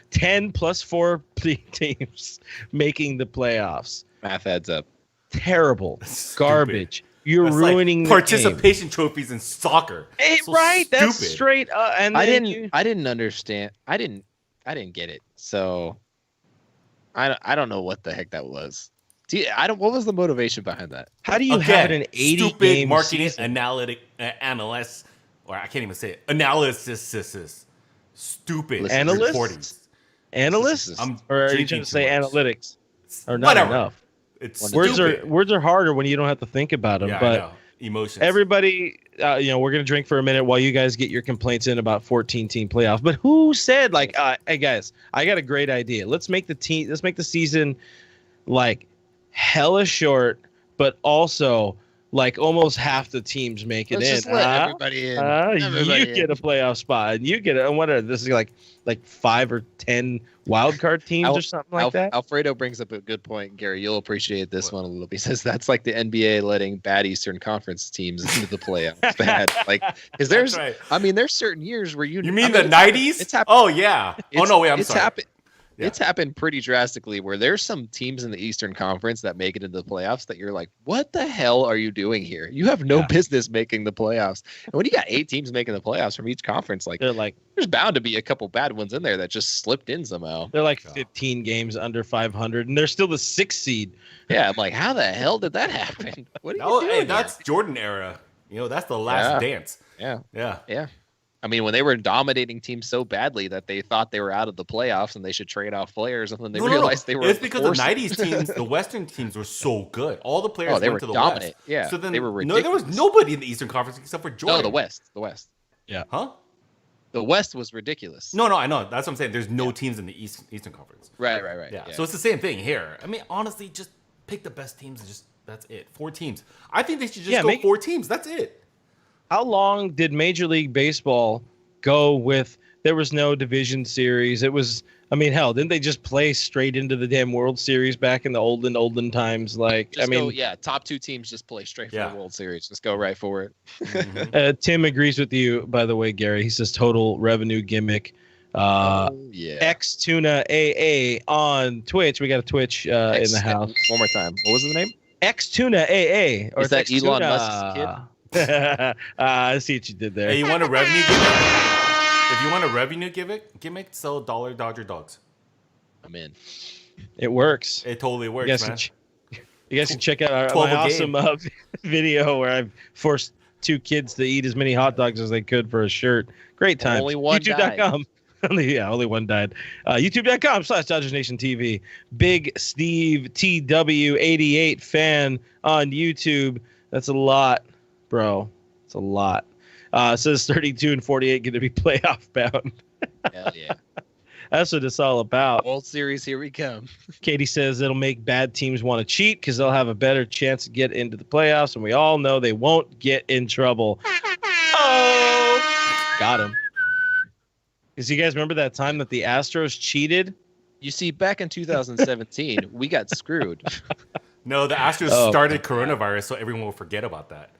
10 plus 4 teams making the playoffs. Math adds up. Terrible. Garbage. You're That's ruining like the participation trophies in soccer. So right, stupid. That's straight. And I didn't understand. I didn't get it. So I don't know what the heck that was. What was the motivation behind that? How do you have an 80 game marketing season? analyst, or I can't even say it. Analysis. Stupid Analysts? Analysts? Or are you trying to say analytics? Or not Whatever. Enough? It's words stupid. are harder when you don't have to think about them. Yeah, but I know. Emotions. Everybody, we're gonna drink for a minute while you guys get your complaints in about 14-team playoffs. But who said hey guys, I got a great idea. Let's make the season like hella short, but also like almost half the teams make it in. Just let everybody in. You get a playoff spot, and you get it. And what are this is like 5 or 10 wild card teams or something like that. Alfredo brings up a good point, Gary. You'll appreciate this one a little bit. He says that's like the NBA letting bad Eastern Conference teams into the playoffs. Bad, because there's, right. I mean, there's certain years where you mean the 90s? It's happened. Oh yeah. Oh no, wait, I'm sorry. Yeah. It's happened pretty drastically where there's some teams in the Eastern Conference that make it into the playoffs that you're like, what the hell are you doing here? You have no business making the playoffs. And when you got 8 teams making the playoffs from each conference, like there's bound to be a couple bad ones in there that just slipped in somehow. They're like 15 games under 500, and they're still the 6th seed. Yeah, I'm like, how the hell did that happen? What are you doing? Hey, that's Jordan era. That's the last dance. Yeah. I mean, when they were dominating teams so badly that they thought they were out of the playoffs and they should trade off players, and then they realized they were. It's because the 90s teams, the Western teams were so good. All the players went to the dominant. West. Yeah, so then they were ridiculous. there was nobody in the Eastern Conference except for Jordan. No, the West. Yeah. Huh? The West was ridiculous. No, I know. That's what I'm saying. There's no teams in the Eastern Conference. Right. Yeah. So it's the same thing here. I mean, honestly, just pick the best teams and that's it. 4 teams. I think they should just go 4 teams. That's it. How long did Major League Baseball go with there was no division series? It was, I mean, hell, didn't they just play straight into the damn World Series back in the olden times? Top 2 teams just play straight for the World Series. Just go right for it. Mm-hmm. Tim agrees with you, by the way, Gary. He says total revenue gimmick. X Tuna AA on Twitch. We got a Twitch in the house. One more time. What was the name? X Tuna AA. Is that Elon Musk's kid? I see what you did there. Hey, you want a revenue gimmick? If you want a revenue gimmick, sell dollar Dodger dogs. I'm in. It works. It totally works, man. You guys can check out my awesome video where I've forced 2 kids to eat as many hot dogs as they could for a shirt. Great time. Only one YouTube.com. Only one died. YouTube.com/DodgersNationTV. Big Steve TW88 fan on YouTube. That's a lot, bro. It's a lot. Says 32 and 48 going to be playoff bound. Hell yeah. That's what it's all about. World Series, here we come. Katie says it'll make bad teams want to cheat because they'll have a better chance to get into the playoffs, and we all know they won't get in trouble. Oh! Got him. Because you guys remember that time that the Astros cheated? You see, back in 2017, we got screwed. No, the Astros started coronavirus, so everyone will forget about that.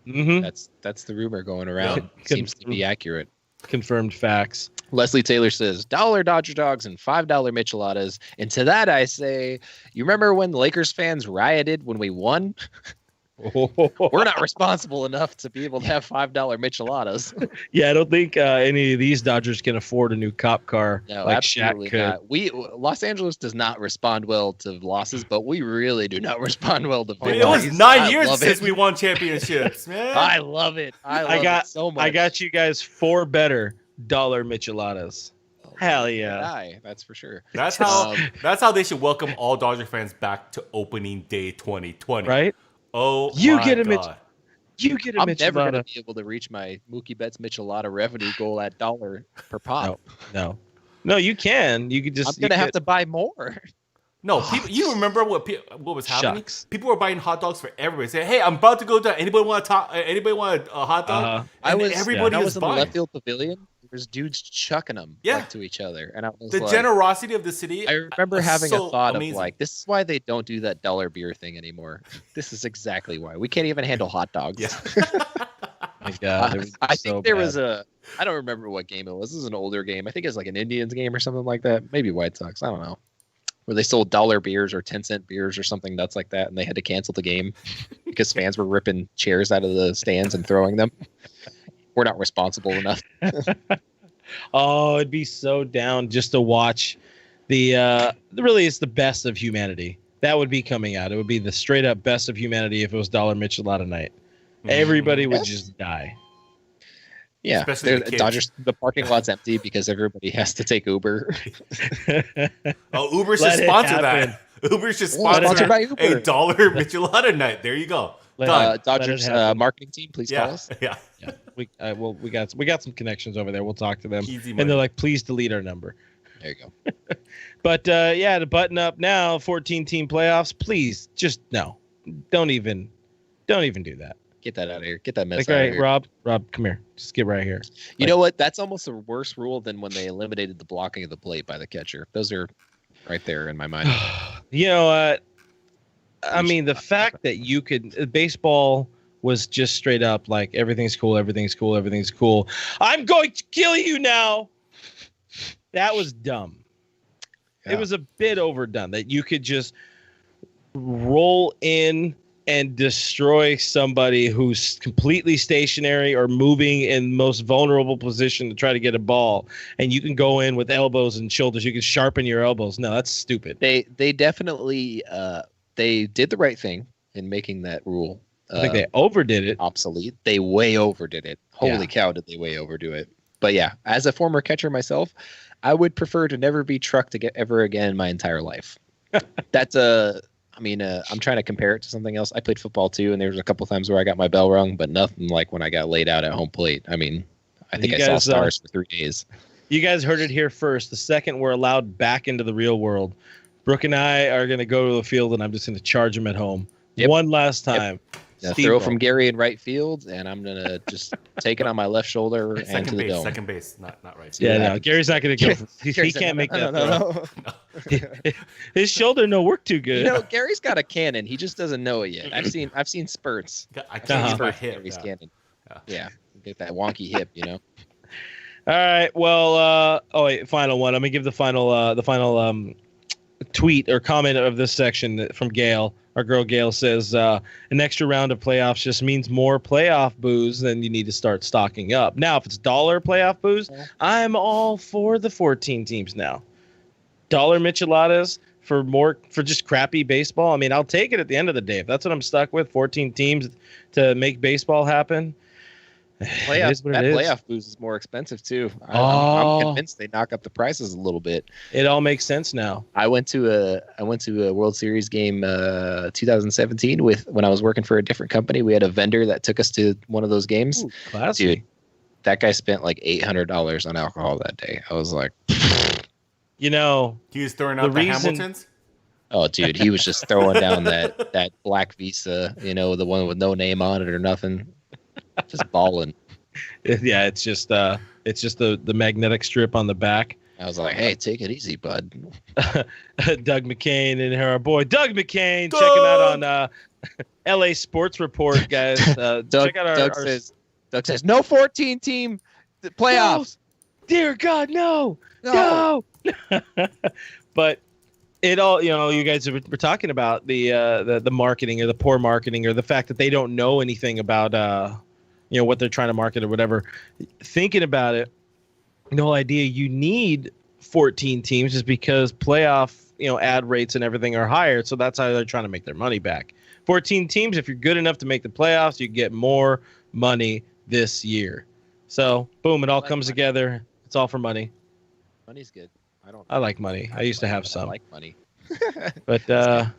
Mm-hmm. That's the rumor going around. Seems to be accurate. Confirmed facts. Leslie Taylor says $1 Dodger dogs and $5 micheladas. And to that I say, you remember when the Lakers fans rioted when we won? We're not responsible enough to be able to have $5 micheladas. Yeah, I don't think any of these Dodgers can afford a new cop car No, like absolutely Shaq could. not. Los Angeles does not respond well to losses, but we really do not respond well to victories. It was 9 years since we won championships, man. I love it. I love it so much. I got you guys 4 better dollar micheladas. Hell yeah. That's for sure. That's how they should welcome all Dodger fans back to opening day 2020. Right? Oh, you my get a God. You get a I'm michelada. never going to be able to reach my Mookie Betts michelada revenue goal at $1 per pop. No, you can. You could just. I'm going to have to buy more. No, you remember what was happening? Shucks. People were buying hot dogs for everybody. Saying, "Hey, I'm about to go down. Anybody want a hot dog?" Everybody I was was in the buying. left field pavilion. There's dudes chucking them to each other, and I was the generosity of the city. I remember having a thought amazing. of like, this is why they don't do that dollar beer thing anymore. This is exactly why we can't even handle hot dogs. Yeah. My God, I think there was I don't remember what game it was. This is an older game. I think it's like an Indians game or something like that. Maybe White Sox. I don't know. Where they sold dollar beers or 10-cent beers or something nuts like that, and they had to cancel the game because fans were ripping chairs out of the stands and throwing them. We're not responsible enough. Oh, it'd be so down just to watch really it's the best of humanity. That would be coming out. It would be the straight up best of humanity if it was dollar michelada night. Everybody would just die. Yeah, Especially the Dodgers. The parking lot's empty because everybody has to take Uber. Uber should sponsor that. Uber should sponsor by Uber. a $1 michelada night. There you go. Dodgers marketing team, please call us. Yeah. We got some connections over there. We'll talk to them. Easy and money. they're like, please delete our number. There you go. But to button up now, 14-team playoffs. Please, just no, don't even do that. Get that out of here. Get that mess Like, out all of right, here. Rob, come here. Just get right here. You know what? That's almost a worse rule than when they eliminated the blocking of the plate by the catcher. Those are right there in my mind. You know what? I mean, the fact that you could baseball was just straight up like everything's cool. I'm going to kill you now. That was dumb. Yeah. It was a bit overdone that you could just roll in and destroy somebody who's completely stationary or moving in the most vulnerable position to try to get a ball, and you can go in with elbows and shoulders. You can sharpen your elbows. No, that's stupid. They definitely they did the right thing in making that rule. I think they overdid it. Obsolete. They way overdid it. Holy cow, did they way overdo it? But yeah, as a former catcher myself, I would prefer to never be trucked ever again in my entire life. That's I'm trying to compare it to something else. I played football too, and there was a couple times where I got my bell rung, but nothing like when I got laid out at home plate. I mean, I think I saw stars for 3 days. You guys heard it here first. The second we're allowed back into the real world, Brooke and I are going to go to the field, and I'm just going to charge him at home. One last time. Now throw from Gary in right field, and I'm going to just take it on my left shoulder and to the dome. Second base, not right field. Yeah, no, Gary's not going to go. He can't make that throw. His shoulder no work too good. You know, Gary's got a cannon. He just doesn't know it yet. I've seen spurts. I can't use my hip. Gary's cannon. Yeah, get that wonky hip, you know. All right. Well, final one. I'm gonna give the final tweet or comment of this section from Gail. Our girl Gail says an extra round of playoffs just means more playoff booze. Then you need to start stocking up. Now, if it's dollar playoff booze, I'm all for the 14 teams now. Dollar micheladas for just crappy baseball. I mean, I'll take it at the end of the day. If that's what I'm stuck with, 14 teams to make baseball happen. Playoff booze is more expensive too. I'm convinced they knock up the prices a little bit. It all makes sense now. I went to a World Series game 2017 when I was working for a different company. We had a vendor that took us to one of those games. Ooh, classy. Dude, that guy spent like $800 on alcohol that day. I was like, he was throwing out the Hamiltons. Oh, dude, he was just throwing down that black Visa, the one with no name on it or nothing. Just balling. Yeah, it's just the magnetic strip on the back. I was like, hey, take it easy, bud. Doug McCain and our boy Doug McCain. Check him out on LA Sports Report, guys. Check out Doug says no 14 team playoffs. No. Dear God, no. But it all, you guys were talking about the marketing or the poor marketing or the fact that they don't know anything about what they're trying to market or whatever. Thinking about it, no idea. You need 14 teams just because playoff ad rates and everything are higher, so that's how they're trying to make their money back. 14 teams, if you're good enough to make the playoffs, you get more money this year. So boom, it all comes together. It's all for money. Money's good. I like money. I used to have some. I like money. But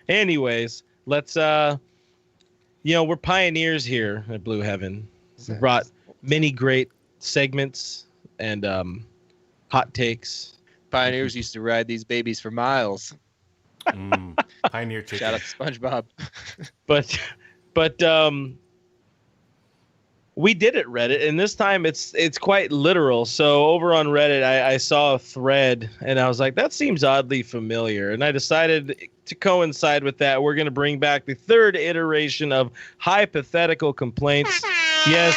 anyways, let's we're pioneers here at Blue Heaven. We brought many great segments and hot takes. Pioneers used to ride these babies for miles. Pioneer chicken. Shout out to SpongeBob. But we did it, Reddit, and this time it's quite literal. So over on Reddit, I saw a thread, and I was like, that seems oddly familiar. And I decided to coincide with that, we're going to bring back the third iteration of Hypothetical Complaints. Yes,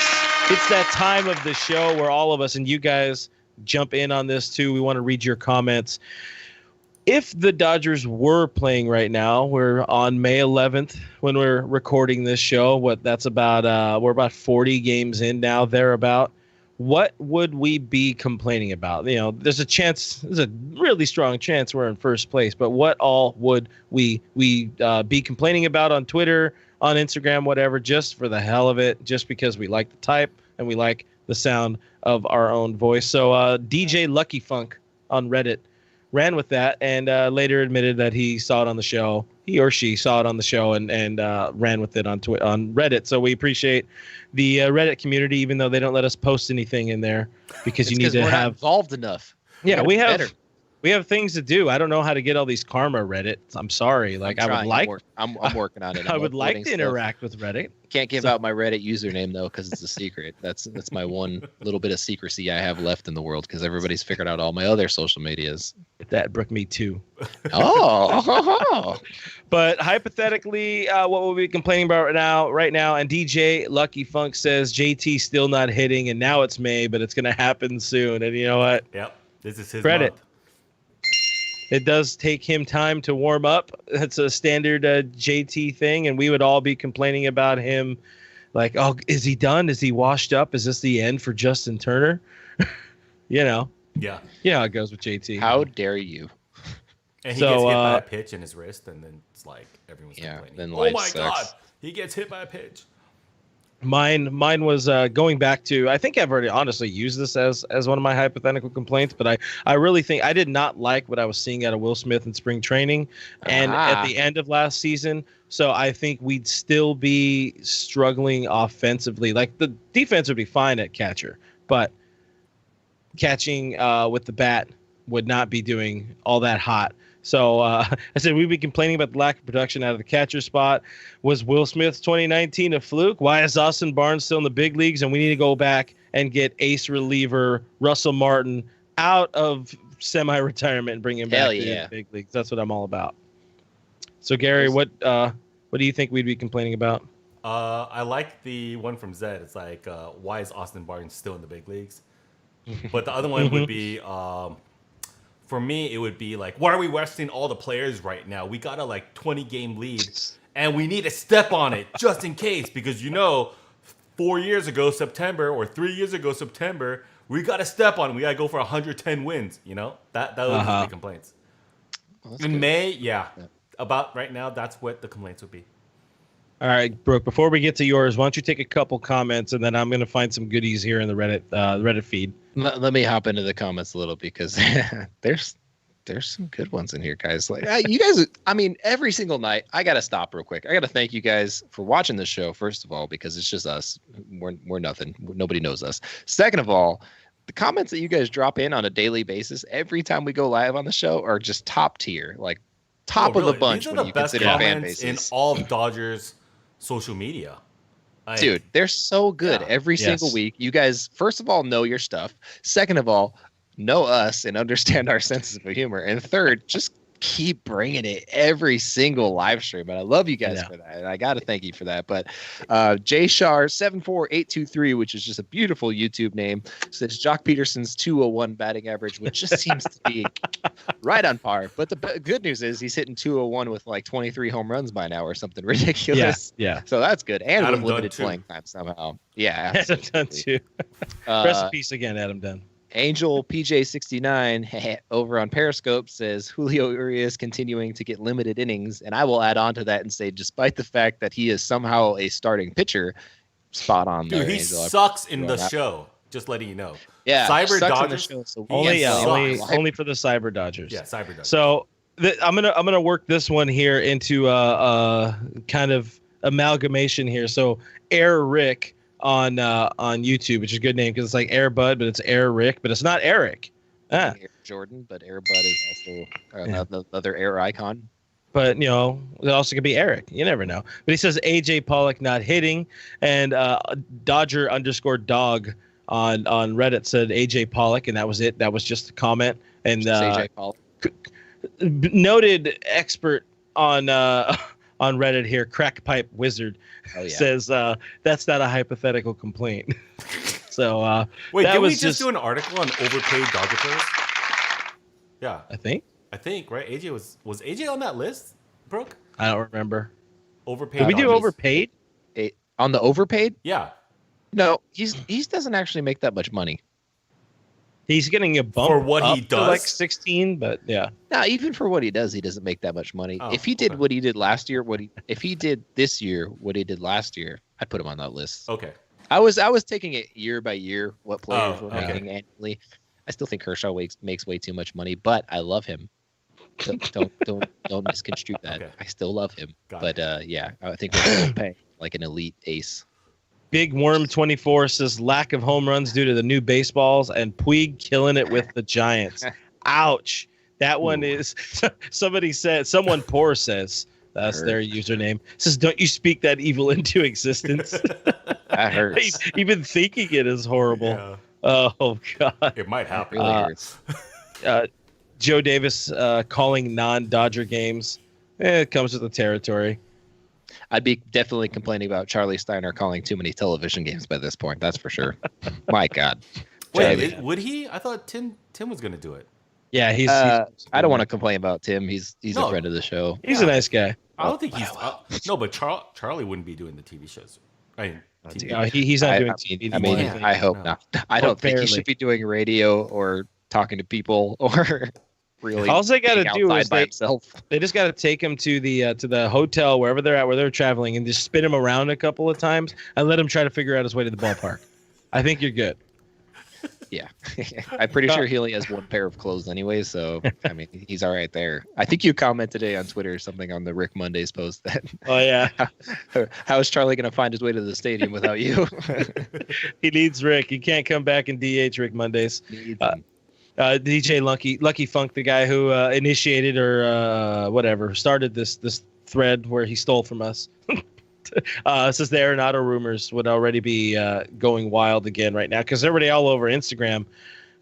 it's that time of the show where all of us, and you guys jump in on this too. We want to read your comments. If the Dodgers were playing right now, we're on May 11th when we're recording this show. That's about, we're about 40 games in now, thereabout. What would we be complaining about? There's a really strong chance we're in first place, but what all would we be complaining about on Twitter, on Instagram, whatever, just for the hell of it, just because we like the type and we like the sound of our own voice. So DJ Lucky Funk on Reddit ran with that and later admitted that he saw it on the show. He or she saw it on the show and ran with it on Reddit. So we appreciate the Reddit community, even though they don't let us post anything in there because you need to have involved enough. Yeah, we have things to do. I don't know how to get all these karma Reddit. I'm sorry. I'm working on it. I would like to interact with Reddit. Can't give out my Reddit username though, because it's a secret. That's my one little bit of secrecy I have left in the world, because everybody's figured out all my other social medias. That broke me too. Oh. But hypothetically, what we'll be complaining about right now, and DJ Lucky Funk says JT still not hitting, and now it's May, but it's gonna happen soon. And you know what? Yep, this is his credit. month. It does take him time to warm up. That's a standard JT thing, and we would all be complaining about him like, oh, is he done? Is he washed up? Is this the end for Justin Turner? Yeah. Yeah, it goes with JT. How dare you? And he gets hit by a pitch in his wrist, and then it's like everyone's complaining. Then oh my sucks. God, he gets hit by a pitch. Mine was going back to, I think I've already honestly used this as one of my hypothetical complaints, but I really think I did not like what I was seeing out of Will Smith in spring training and at the end of last season. So I think we'd still be struggling offensively. Like the defense would be fine at catcher, but catching with the bat would not be doing all that hot. So I said we'd be complaining about the lack of production out of the catcher spot. Was Will Smith's 2019 a fluke? Why is Austin Barnes still in the big leagues? And we need to go back and get ace reliever Russell Martin out of semi-retirement and bring him back to the big leagues. That's what I'm all about. So Gary, what do you think we'd be complaining about? I like the one from Zed. It's like, why is Austin Barnes still in the big leagues? But the other one would be, for me, it would be like, why are we resting all the players right now? We got a 20-game lead, and we need to step on it just in case, because 4 years ago September or 3 years ago September, we got to step on it. We got to go for 110 wins. That would be the complaints. Well, in good. May, about right now, that's what the complaints would be. All right, Brooke, before we get to yours, why don't you take a couple comments, and then I'm going to find some goodies here in the Reddit feed. Let me hop into the comments a little, because there's some good ones in here, guys. Like you guys, I mean, every single night, I got to stop real quick. I got to thank you guys for watching the show, first of all, because it's just us. We're nothing. Nobody knows us. Second of all, the comments that you guys drop in on a daily basis every time we go live on the show are just top tier, like top of the bunch. These are when the you best consider fan comments bases in all of Dodgers social media. Dude, they're so good every single week. You guys, first of all, know your stuff. Second of all, know us and understand our senses of humor. And third, just keep bringing it every single live stream, and I love you guys for that. And I got to thank you for that. But JShar74823, which is just a beautiful YouTube name, says Jock Peterson's 201 batting average, which just seems to be right on par. But the good news is he's hitting 201 with like 23 home runs by now or something ridiculous. Yeah. So that's good. And Adam with limited Dunn, playing time somehow. Yeah, Adam Dunn too. Rest in peace again, Adam Dunn. Angel PJ69 over on Periscope says Julio Urias continuing to get limited innings, and I will add on to that and say, despite the fact that he is somehow a starting pitcher, spot on. Dude, there, he Angel. sucks in the show. Just letting you know. Yeah, Cyber sucks Dodgers. in the show, so only for the Cyber Dodgers. Yeah, Cyber Dodgers. So I'm gonna work this one here into kind of amalgamation here. So Air Rick on YouTube, which is a good name because it's like Air Bud, but it's Air Rick, but it's not Eric. Air Jordan, but Air Bud is also another Air icon. But it also could be Eric. You never know. But he says AJ Pollock not hitting, and Dodger_dog on Reddit said AJ Pollock, and that was it. That was just a comment. And AJ Pollock, noted expert on Reddit here, Crack Pipe Wizard, says that's not a hypothetical complaint. So wait, that did we was just do an article on overpaid Dodger players? Yeah, I think right. AJ was AJ on that list, Brooke? I don't remember. Overpaid. Did we do overpaid? On the overpaid? Yeah. No, he doesn't actually make that much money. He's getting a bump for what he does, like 16, but yeah. No, even for what he does, he doesn't make that much money. Oh, if he did what he did last year, if he did this year what he did last year, I'd put him on that list. Okay. I was taking it year by year what players were making annually. I still think Kershaw makes way too much money, but I love him. So don't misconstrue that. Okay. I still love him. Got I think we're going to pay like an elite ace. Big Worm 24 says lack of home runs due to the new baseballs and Puig killing it with the Giants. Ouch. That one is someone poor says that's their username. Says don't you speak that evil into existence. That hurts. Even thinking it is horrible. Yeah. Oh god. It might happen. It really hurts. Joe Davis calling non-Dodger games. It comes with the territory. I'd be definitely complaining about Charlie Steiner calling too many television games by this point. That's for sure. My God. Wait, would he? I thought Tim was going to do it. Yeah, he's I don't want to complain about Tim. He's a friend of the show. He's a nice guy. I don't think he's. No, but Charlie wouldn't be doing the TV shows. He's not doing TV. I mean, I hope not. I don't think he should be doing radio or talking to people or really. All they got to do is by himself. They just got to take him to the hotel wherever they're at, where they're traveling, and just spin him around a couple of times and let him try to figure out his way to the ballpark. I think you're good. Yeah, I'm pretty sure he only has one pair of clothes anyway, so I mean he's all right there. I think you commented today on Twitter or something on the Rick Mondays post that. Oh yeah. How is Charlie going to find his way to the stadium without you? He needs Rick. He can't come back and DH Rick Mondays. DJ Lucky Funk, the guy who initiated or started this thread where he stole from us. Says the Arenado rumors would already be going wild again right now because everybody all over Instagram.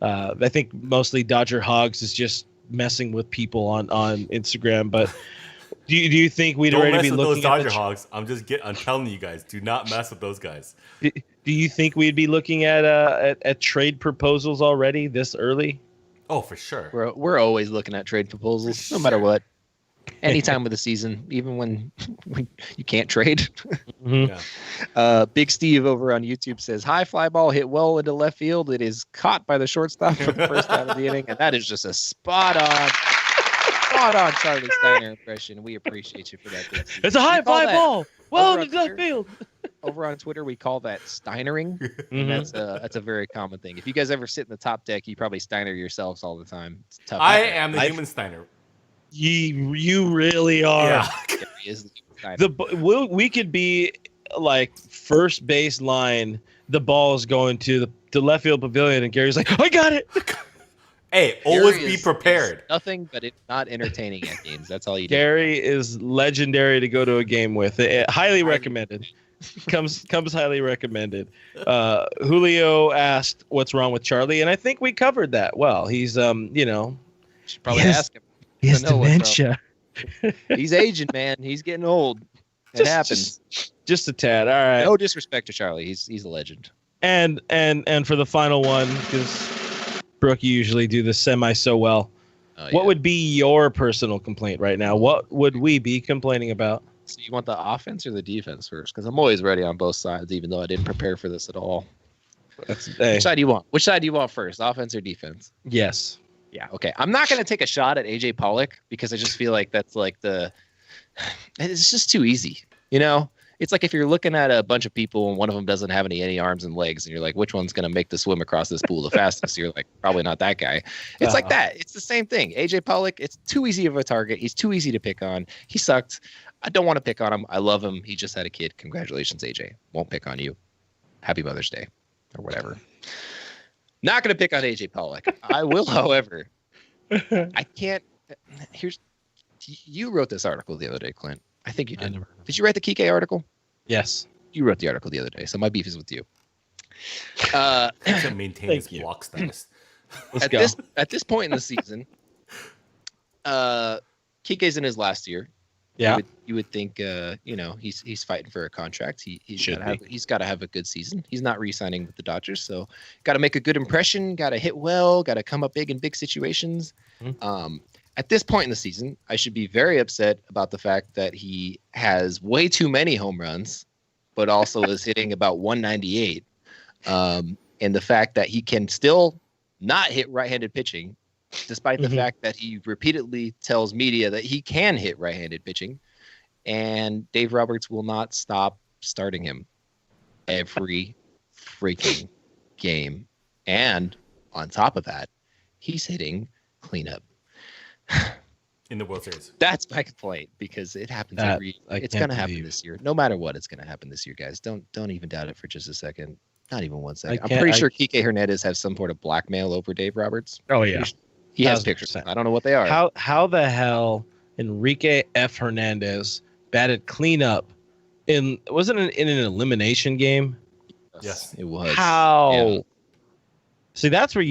I think mostly Dodger Hogs is just messing with people on Instagram. But do you think we'd Don't already mess be with looking those at Dodger Hogs? I'm telling you guys, do not mess with those guys. Do you think we'd be looking at trade proposals already this early? Oh, for sure. We're always looking at trade proposals, no matter what. Any time of the season, even when you can't trade. Mm-hmm. Yeah. Big Steve over on YouTube says, high fly ball hit well into left field. It is caught by the shortstop for the first out of the inning. And that is just a spot on Charlie Steiner impression. We appreciate you for that. Big Steve. It's a high fly ball. Well into left field. Over on Twitter, we call that Steinering. And that's a very common thing. If you guys ever sit in the top deck, you probably Steiner yourselves all the time. It's tough. I am the human Steiner. You really are. Yeah. He is the Steiner. We could be like first base line. The ball is going to the left field pavilion, and Gary's like, "I got it." Hey, always be prepared. Nothing, but it's not entertaining at games. That's all you do. Gary is legendary to go to a game with. Highly recommended. comes highly recommended. Julio asked, "What's wrong with Charlie?" And I think we covered that well. He's should probably ask him. He has dementia. He's aging, man. He's getting old. It happens. Just a tad. All right. No disrespect to Charlie. He's a legend. And for the final one, because Brooke, you usually do this semi so well. What would be your personal complaint right now? What would we be complaining about? So you want the offense or the defense first? Because I'm always ready on both sides, even though I didn't prepare for this at all. Which side do you want? Which side do you want first, offense or defense? Yes. Yeah. Okay. I'm not going to take a shot at AJ Pollock because I just feel like that's like it's just too easy. You know, it's like if you're looking at a bunch of people and one of them doesn't have any arms and legs, and you're like, which one's going to make the swim across this pool the fastest? You're like, probably not that guy. It's like that. It's the same thing. AJ Pollock, it's too easy of a target. He's too easy to pick on. He sucked. I don't want to pick on him. I love him. He just had a kid. Congratulations, AJ. Won't pick on you. Happy Mother's Day or whatever. Not going to pick on AJ Pollock. I will, however. I can't. You wrote this article the other day, Clint. I think you did. Did you write the Kike article? Yes. You wrote the article the other day, so my beef is with you. To maintain his block status. At this point in the season, Kike's in his last year. Yeah. You would think, he's fighting for a contract. He's got to have a good season. He's not re-signing with the Dodgers, so got to make a good impression. Got to hit well. Got to come up big in big situations. Mm-hmm. At this point in the season, I should be very upset about the fact that he has way too many home runs, but also is hitting about 198. And the fact that he can still not hit right-handed pitching, despite the fact that he repeatedly tells media that he can hit right-handed pitching, and Dave Roberts will not stop starting him every freaking game. And on top of that, he's hitting cleanup. In the World Series. That's my complaint, because it happens it's going to happen this year. No matter what, it's going to happen this year, guys. Don't even doubt it for just a second. Not even 1 second. I'm pretty sure Kike Hernandez has some sort of blackmail over Dave Roberts. Oh, yeah. He has pictures. I don't know what they are. How the hell Enrique F. Hernandez batted cleanup wasn't it in an elimination game? Yes, it was. How? Yeah. See, that's where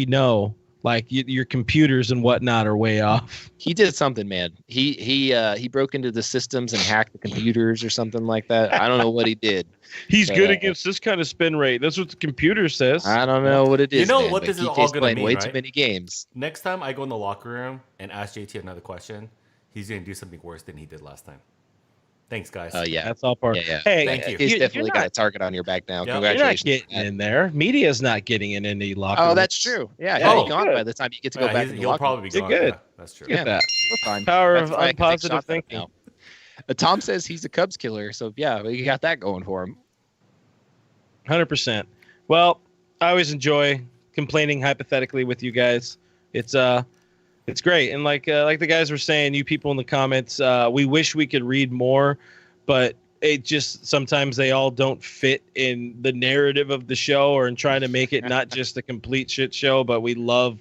like your computers and whatnot are way off. He did something, man. He broke into the systems and hacked the computers or something like that. I don't know what he did. He's good against this kind of spin rate. That's what the computer says. I don't know what it is. You know man, what this is all going to mean, way right? too many games. Next time I go in the locker room and ask JT another question, he's going to do something worse than he did last time. Thanks, guys. Yeah. That's all part. Yeah. Hey, thank you. He's definitely got a target on your back now. Yep. Congratulations. You're not getting in there. Media's not getting in any locker room. Oh, that's true. Yeah, he'll be gone by the time you get to go back in the he'll locker probably be gone. Good. Yeah, that's true. Get that. We're fine. Power of positive thinking. Tom says he's a Cubs killer, so yeah, we got that going for him. 100%. Well, I always enjoy complaining hypothetically with you guys. It's great, and like the guys were saying, you people in the comments, we wish we could read more, but it just sometimes they all don't fit in the narrative of the show or in trying to make it not just a complete shit show, but we love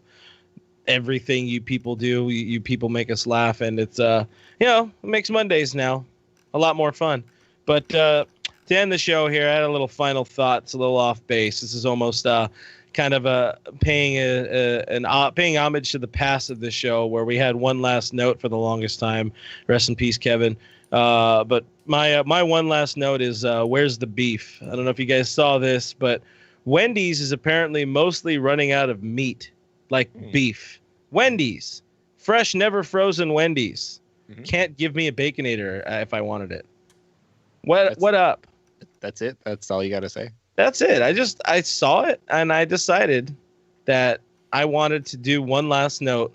everything you people do. You people make us laugh, and it's it makes Mondays now a lot more fun. But to end the show here, I had a little final thought. It's a little off base. This is almost kind of paying homage to the past of the show, where we had one last note for the longest time. Rest in peace, Kevin. But my one last note is where's the beef? I don't know if you guys saw this, but Wendy's is apparently mostly running out of meat, like beef. Wendy's, fresh, never frozen Wendy's. Can't give me a Baconator if I wanted it. What up? That's it. That's all you got to say. That's it. I saw it and I decided that I wanted to do one last note.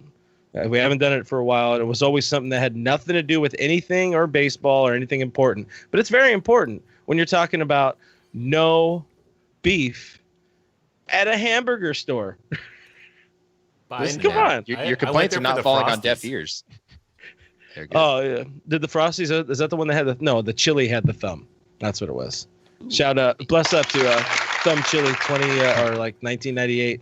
We haven't done it for a while. It was always something that had nothing to do with anything or baseball or anything important. But it's very important when you're talking about no beef at a hamburger store. Listen, come on. Your complaints are not falling on deaf ears. Oh, yeah. Did the Frosties, is that the one that had the chili had the thumb? That's what it was. Shout out, bless up to Thumb Chili 1998.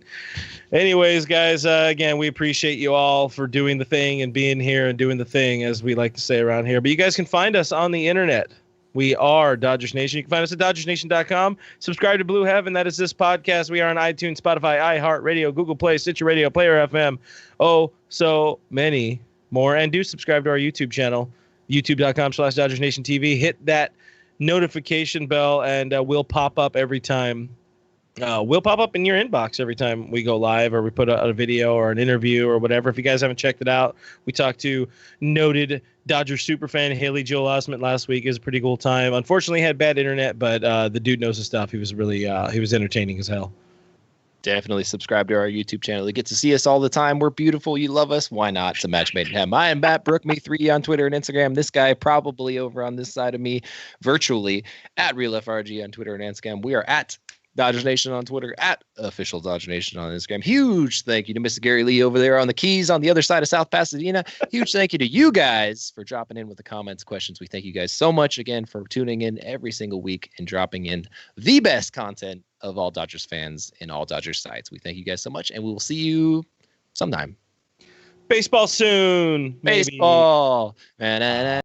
Anyways, guys, again, we appreciate you all for doing the thing and being here and doing the thing, as we like to say around here. But you guys can find us on the internet. We are Dodgers Nation. You can find us at DodgersNation.com. Subscribe to Blue Heaven. That is this podcast. We are on iTunes, Spotify, iHeartRadio, Google Play, Stitcher Radio, Player FM. Oh, so many more. And do subscribe to our YouTube channel, youtube.com/DodgersNationTV. Hit that notification bell, and we'll pop up every time. We'll pop up in your inbox every time we go live or we put out a video or an interview or whatever. If you guys haven't checked it out, we talked to noted Dodgers superfan Haley Joel Osment last week. It was a pretty cool time. Unfortunately, he had bad internet, but the dude knows his stuff. He was really he was entertaining as hell. Definitely subscribe to our YouTube channel. You get to see us all the time. We're beautiful. You love us. Why not? It's a match made in heaven. I am Matt Brookme3 on Twitter and Instagram. This guy probably over on this side of me virtually at RealFRG on Twitter and Instagram. We are at Dodgers Nation on Twitter, at Official Dodger Nation on Instagram. Huge thank you to Mr. Gary Lee over there on the keys on the other side of South Pasadena. Huge thank you to you guys for dropping in with the comments, questions. We thank you guys so much again for tuning in every single week and dropping in the best content of all Dodgers fans in all Dodgers sites. We thank you guys so much, and we will see you sometime. Baseball soon. Baseball. Maybe.